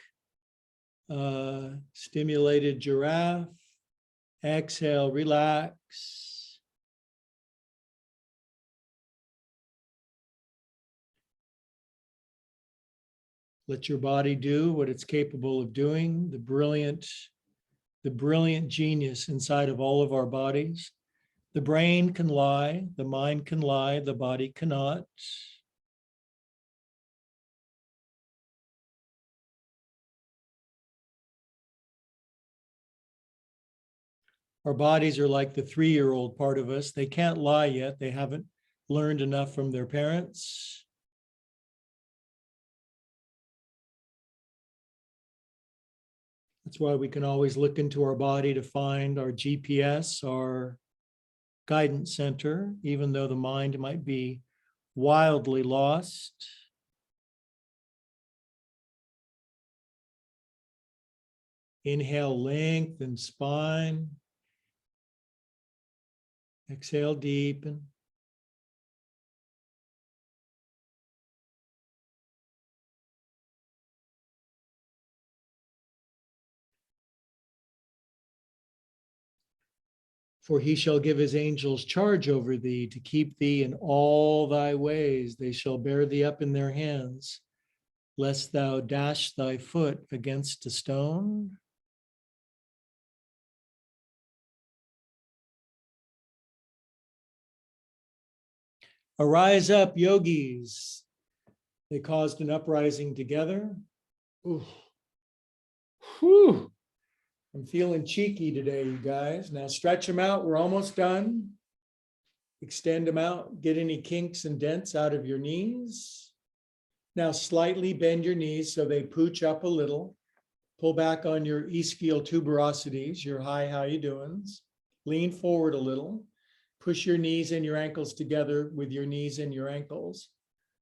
stimulated giraffe. Exhale, relax. Let your body do what it's capable of doing, the brilliant genius inside of all of our bodies. The brain can lie, the mind can lie, the body cannot. Our bodies are like the 3-year-old part of us. They can't lie yet. They haven't learned enough from their parents. That's why we can always look into our body to find our GPS, our guidance center, even though the mind might be wildly lost. Inhale, lengthen spine. Exhale, deepen. For he shall give his angels charge over thee to keep thee in all thy ways. They shall bear thee up in their hands, lest thou dash thy foot against a stone. Arise up, yogis. They caused an uprising together. Ooh. Whew. I'm feeling cheeky today, you guys. Now stretch them out. We're almost done. Extend them out. Get any kinks and dents out of your knees. Now slightly bend your knees so they pooch up a little. Pull back on your ischial tuberosities, your high how you doings. Lean forward a little. Push your knees and your ankles together with your knees and your ankles.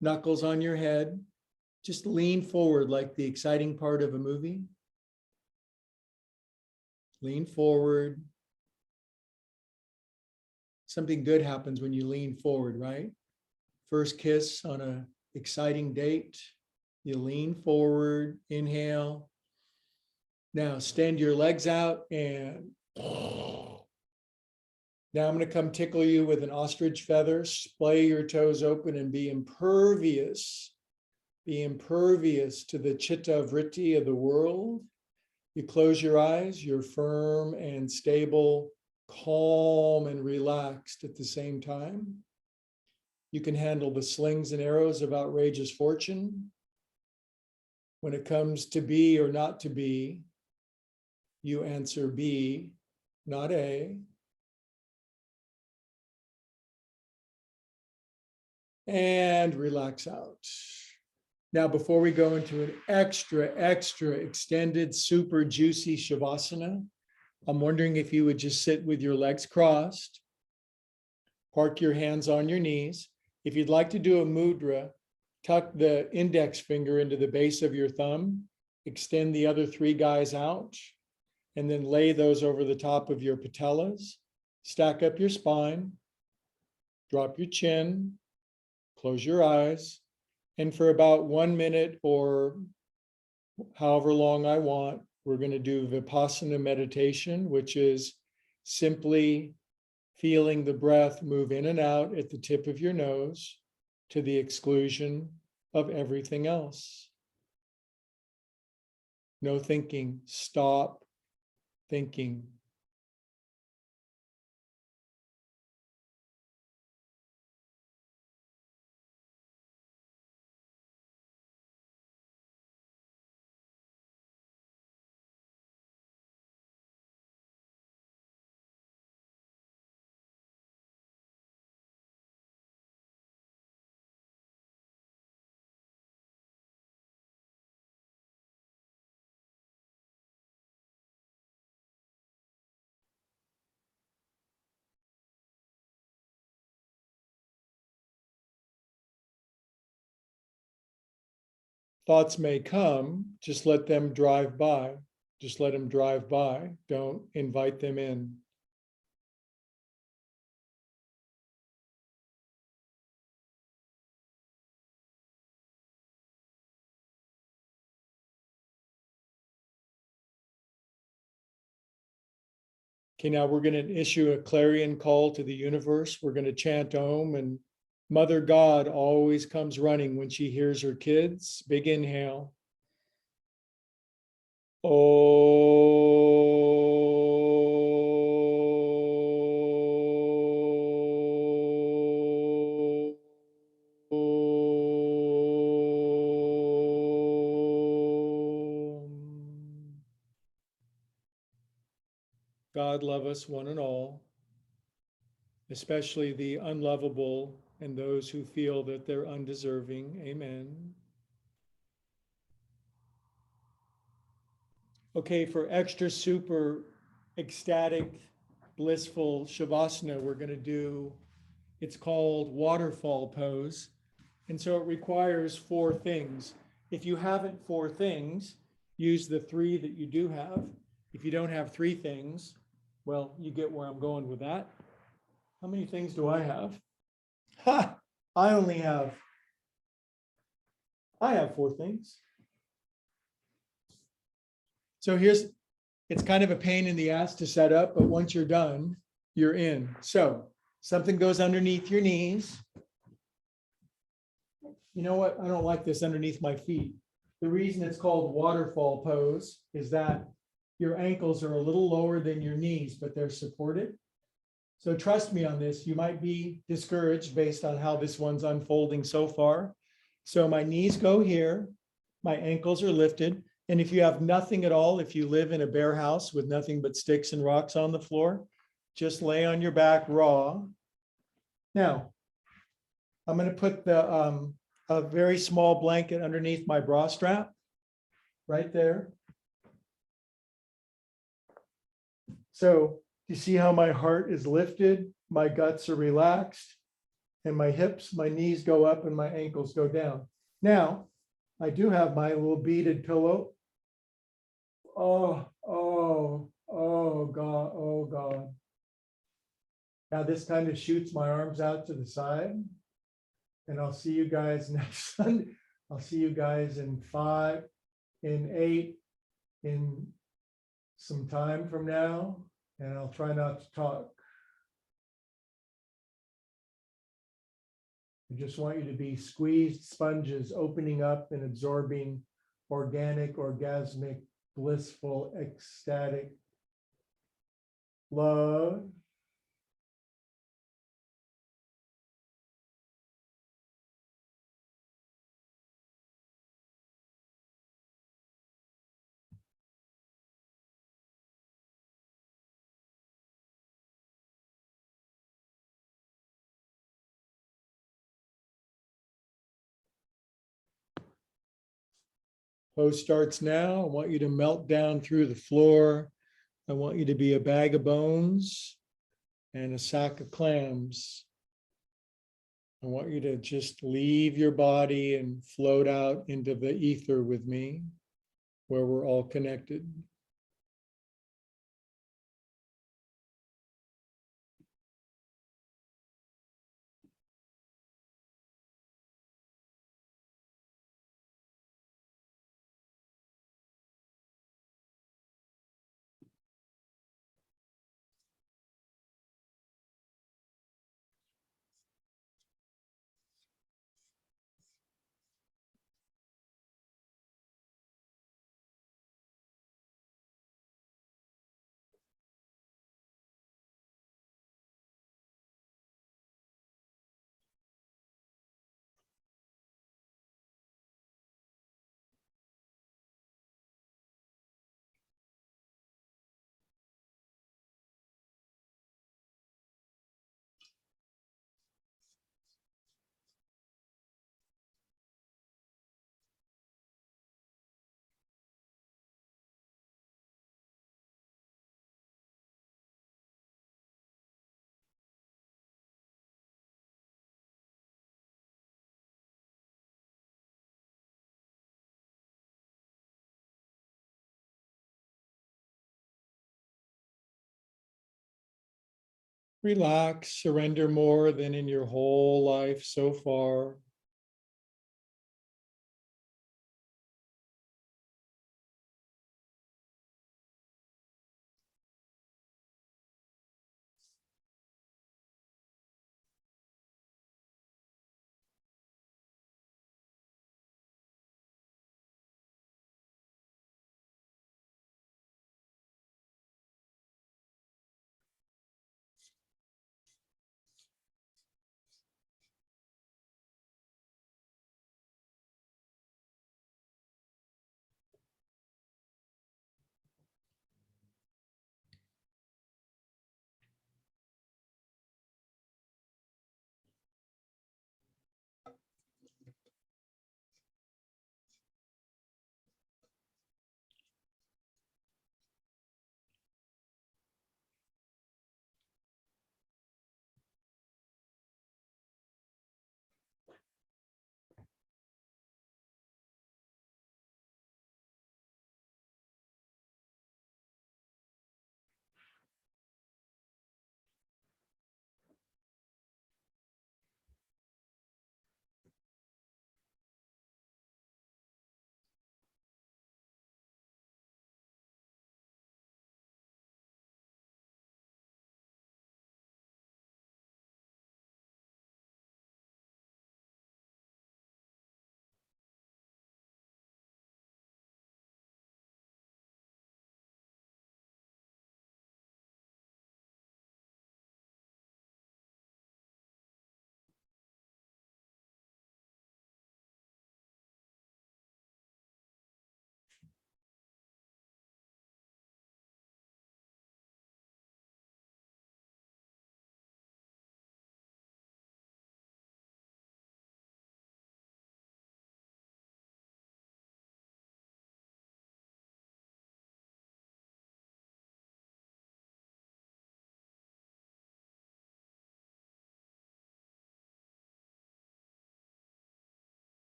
Knuckles on your head. Just lean forward like the exciting part of a movie. Lean forward. Something good happens when you lean forward, right? First kiss on an exciting date. You lean forward, inhale. Now extend your legs out and now I'm going to come tickle you with an ostrich feather. Splay your toes open and be impervious. Be impervious to the chitta vritti of the world. You close your eyes, you're firm and stable, calm and relaxed at the same time. You can handle the slings and arrows of outrageous fortune. When it comes to be or not to be, you answer B, not A. And relax out. Now, before we go into an extra extended, super juicy Shavasana, I'm wondering if you would just sit with your legs crossed, park your hands on your knees. If you'd like to do a mudra, tuck the index finger into the base of your thumb, extend the other 3 guys out, and then lay those over the top of your patellas. Stack up your spine, drop your chin, close your eyes. And for about 1 minute or however long I want, we're going to do Vipassana meditation, which is simply feeling the breath move in and out at the tip of your nose to the exclusion of everything else. No thinking. Stop thinking. Thoughts may come, just let them drive by. Just let them drive by. Don't invite them in. Okay, now we're going to issue a clarion call to the universe. We're going to chant Om, and Mother God always comes running when she hears her kids. Big inhale. God love us one and all, especially the unlovable and those who feel that they're undeserving. Amen. Okay, for extra super ecstatic, blissful Shavasana, we're going to do, it's called Waterfall Pose. And so it requires 4 things. If you haven't 4 things, use the 3 that you do have. If you don't have 3 things, well, you get where I'm going with that. How many things do I have? Ha! I have 4 things. So it's kind of a pain in the ass to set up, but once you're done, you're in. So something goes underneath your knees. You know what? I don't like this underneath my feet. The reason it's called waterfall pose is that your ankles are a little lower than your knees, but they're supported. So trust me on this. You might be discouraged based on how this one's unfolding so far. So my knees go here, my ankles are lifted. And if you have nothing at all, if you live in a bare house with nothing but sticks and rocks on the floor, just lay on your back raw. Now, I'm going to put a very small blanket underneath my bra strap, right there. So you see how my heart is lifted, my guts are relaxed, and my hips, my knees go up and my ankles go down. Now, I do have my little beaded pillow. Oh God, oh God. Now this kind of shoots my arms out to the side. And I'll see you guys next Sunday. I'll see you guys in 5, in 8, in some time from now. And I'll try not to talk. I just want you to be squeezed sponges, opening up and absorbing organic, orgasmic, blissful, ecstatic love. Pose starts now. I want you to melt down through the floor. I want you to be a bag of bones and a sack of clams. I want you to just leave your body and float out into the ether with me, where we're all connected. Relax, surrender more than in your whole life so far.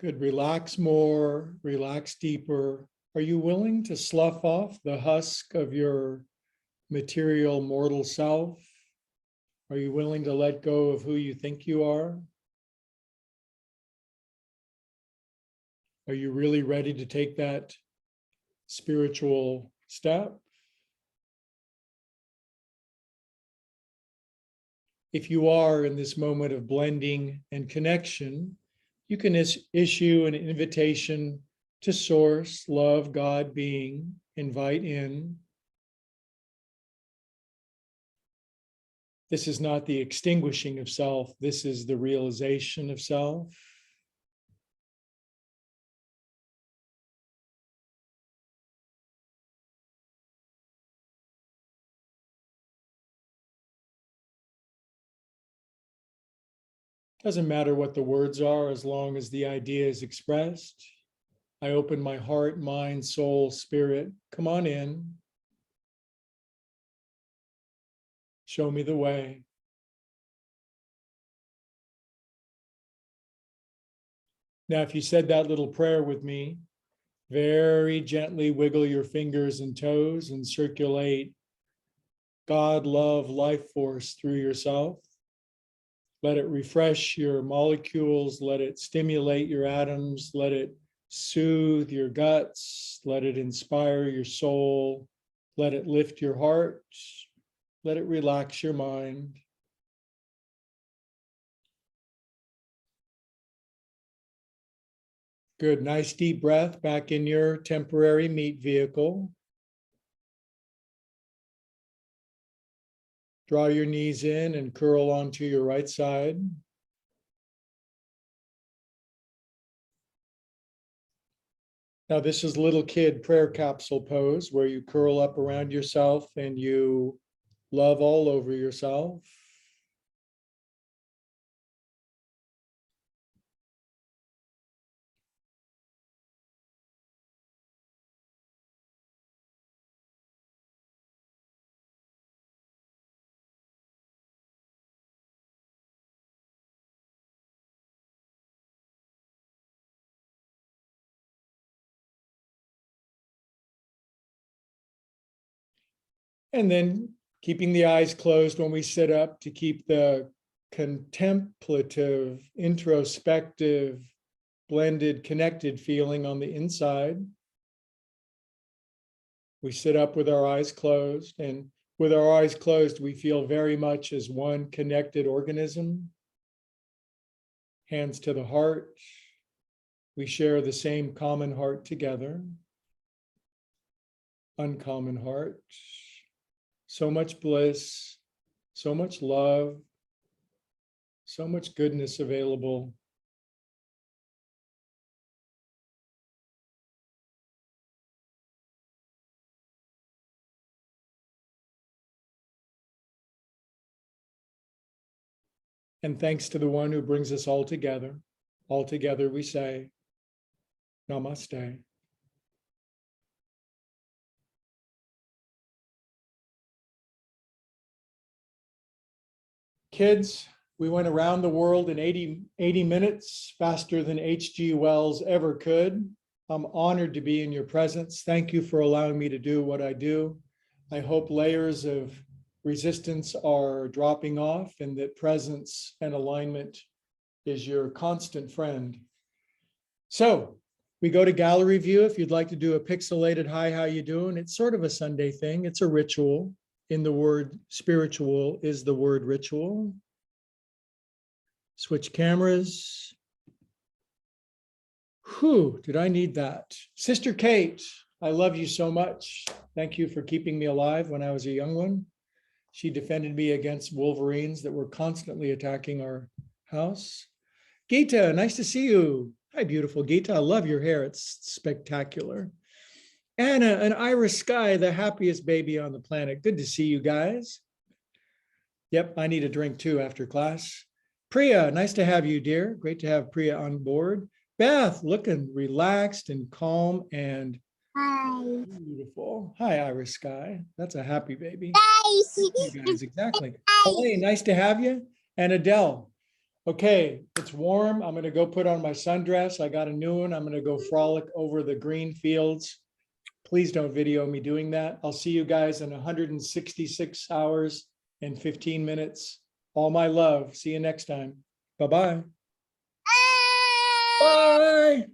Good. Relax more, relax deeper. Are you willing to slough off the husk of your material mortal self? Are you willing to let go of who you think you are? Are you really ready to take that spiritual step? If you are in this moment of blending and connection, you can issue an invitation to Source, Love, God, Being, invite in. This is not the extinguishing of self. This is the realization of self. Doesn't matter what the words are as long as the idea is expressed. I open my heart, mind, soul, spirit. Come on in. Show me the way. Now, if you said that little prayer with me, very gently wiggle your fingers and toes and circulate God, love, life force through yourself. Let it refresh your molecules. Let it stimulate your atoms. Let it soothe your guts. Let it inspire your soul. Let it lift your heart. Let it relax your mind. Good. Nice deep breath back in your temporary meat vehicle. Draw your knees in and curl onto your right side. Now, this is little kid prayer capsule pose where you curl up around yourself and you love all over yourself. And then keeping the eyes closed when we sit up to keep the contemplative, introspective, blended, connected feeling on the inside. We sit up with our eyes closed, and with our eyes closed, we feel very much as one connected organism. Hands to the heart. We share the same common heart together. Uncommon heart. So much bliss, so much love, so much goodness available. And thanks to the one who brings us all together we say, Namaste. Kids, we went around the world in 80 minutes, faster than H.G. Wells ever could. I'm honored to be in your presence. Thank you for allowing me to do what I do. I hope layers of resistance are dropping off and that presence and alignment is your constant friend. So we go to gallery view. If you'd like to do a pixelated hi, how you doing? It's sort of a Sunday thing. It's a ritual. In the word spiritual is the word ritual. Switch cameras. Whew, did I need that? Sister Kate, I love you so much. Thank you for keeping me alive when I was a young one. She defended me against wolverines that were constantly attacking our house. Gita, nice to see you. Hi, beautiful Gita. I love your hair. It's spectacular. Anna and Iris Sky, the happiest baby on the planet. Good to see you guys. Yep, I need a drink too after class. Priya, nice to have you, dear. Great to have Priya on board. Beth, looking relaxed and calm and Hi. beautiful. Hi, Iris Sky. That's a happy baby. Guys. You guys, exactly. Elaine, nice to have you. And Adele, Okay, it's warm. I'm going to go put on my sundress. I got a new one. I'm going to go frolic over the green fields. Please don't video me doing that. I'll see you guys in 166 hours and 15 minutes. All my love. See you next time. Bye-bye. Bye.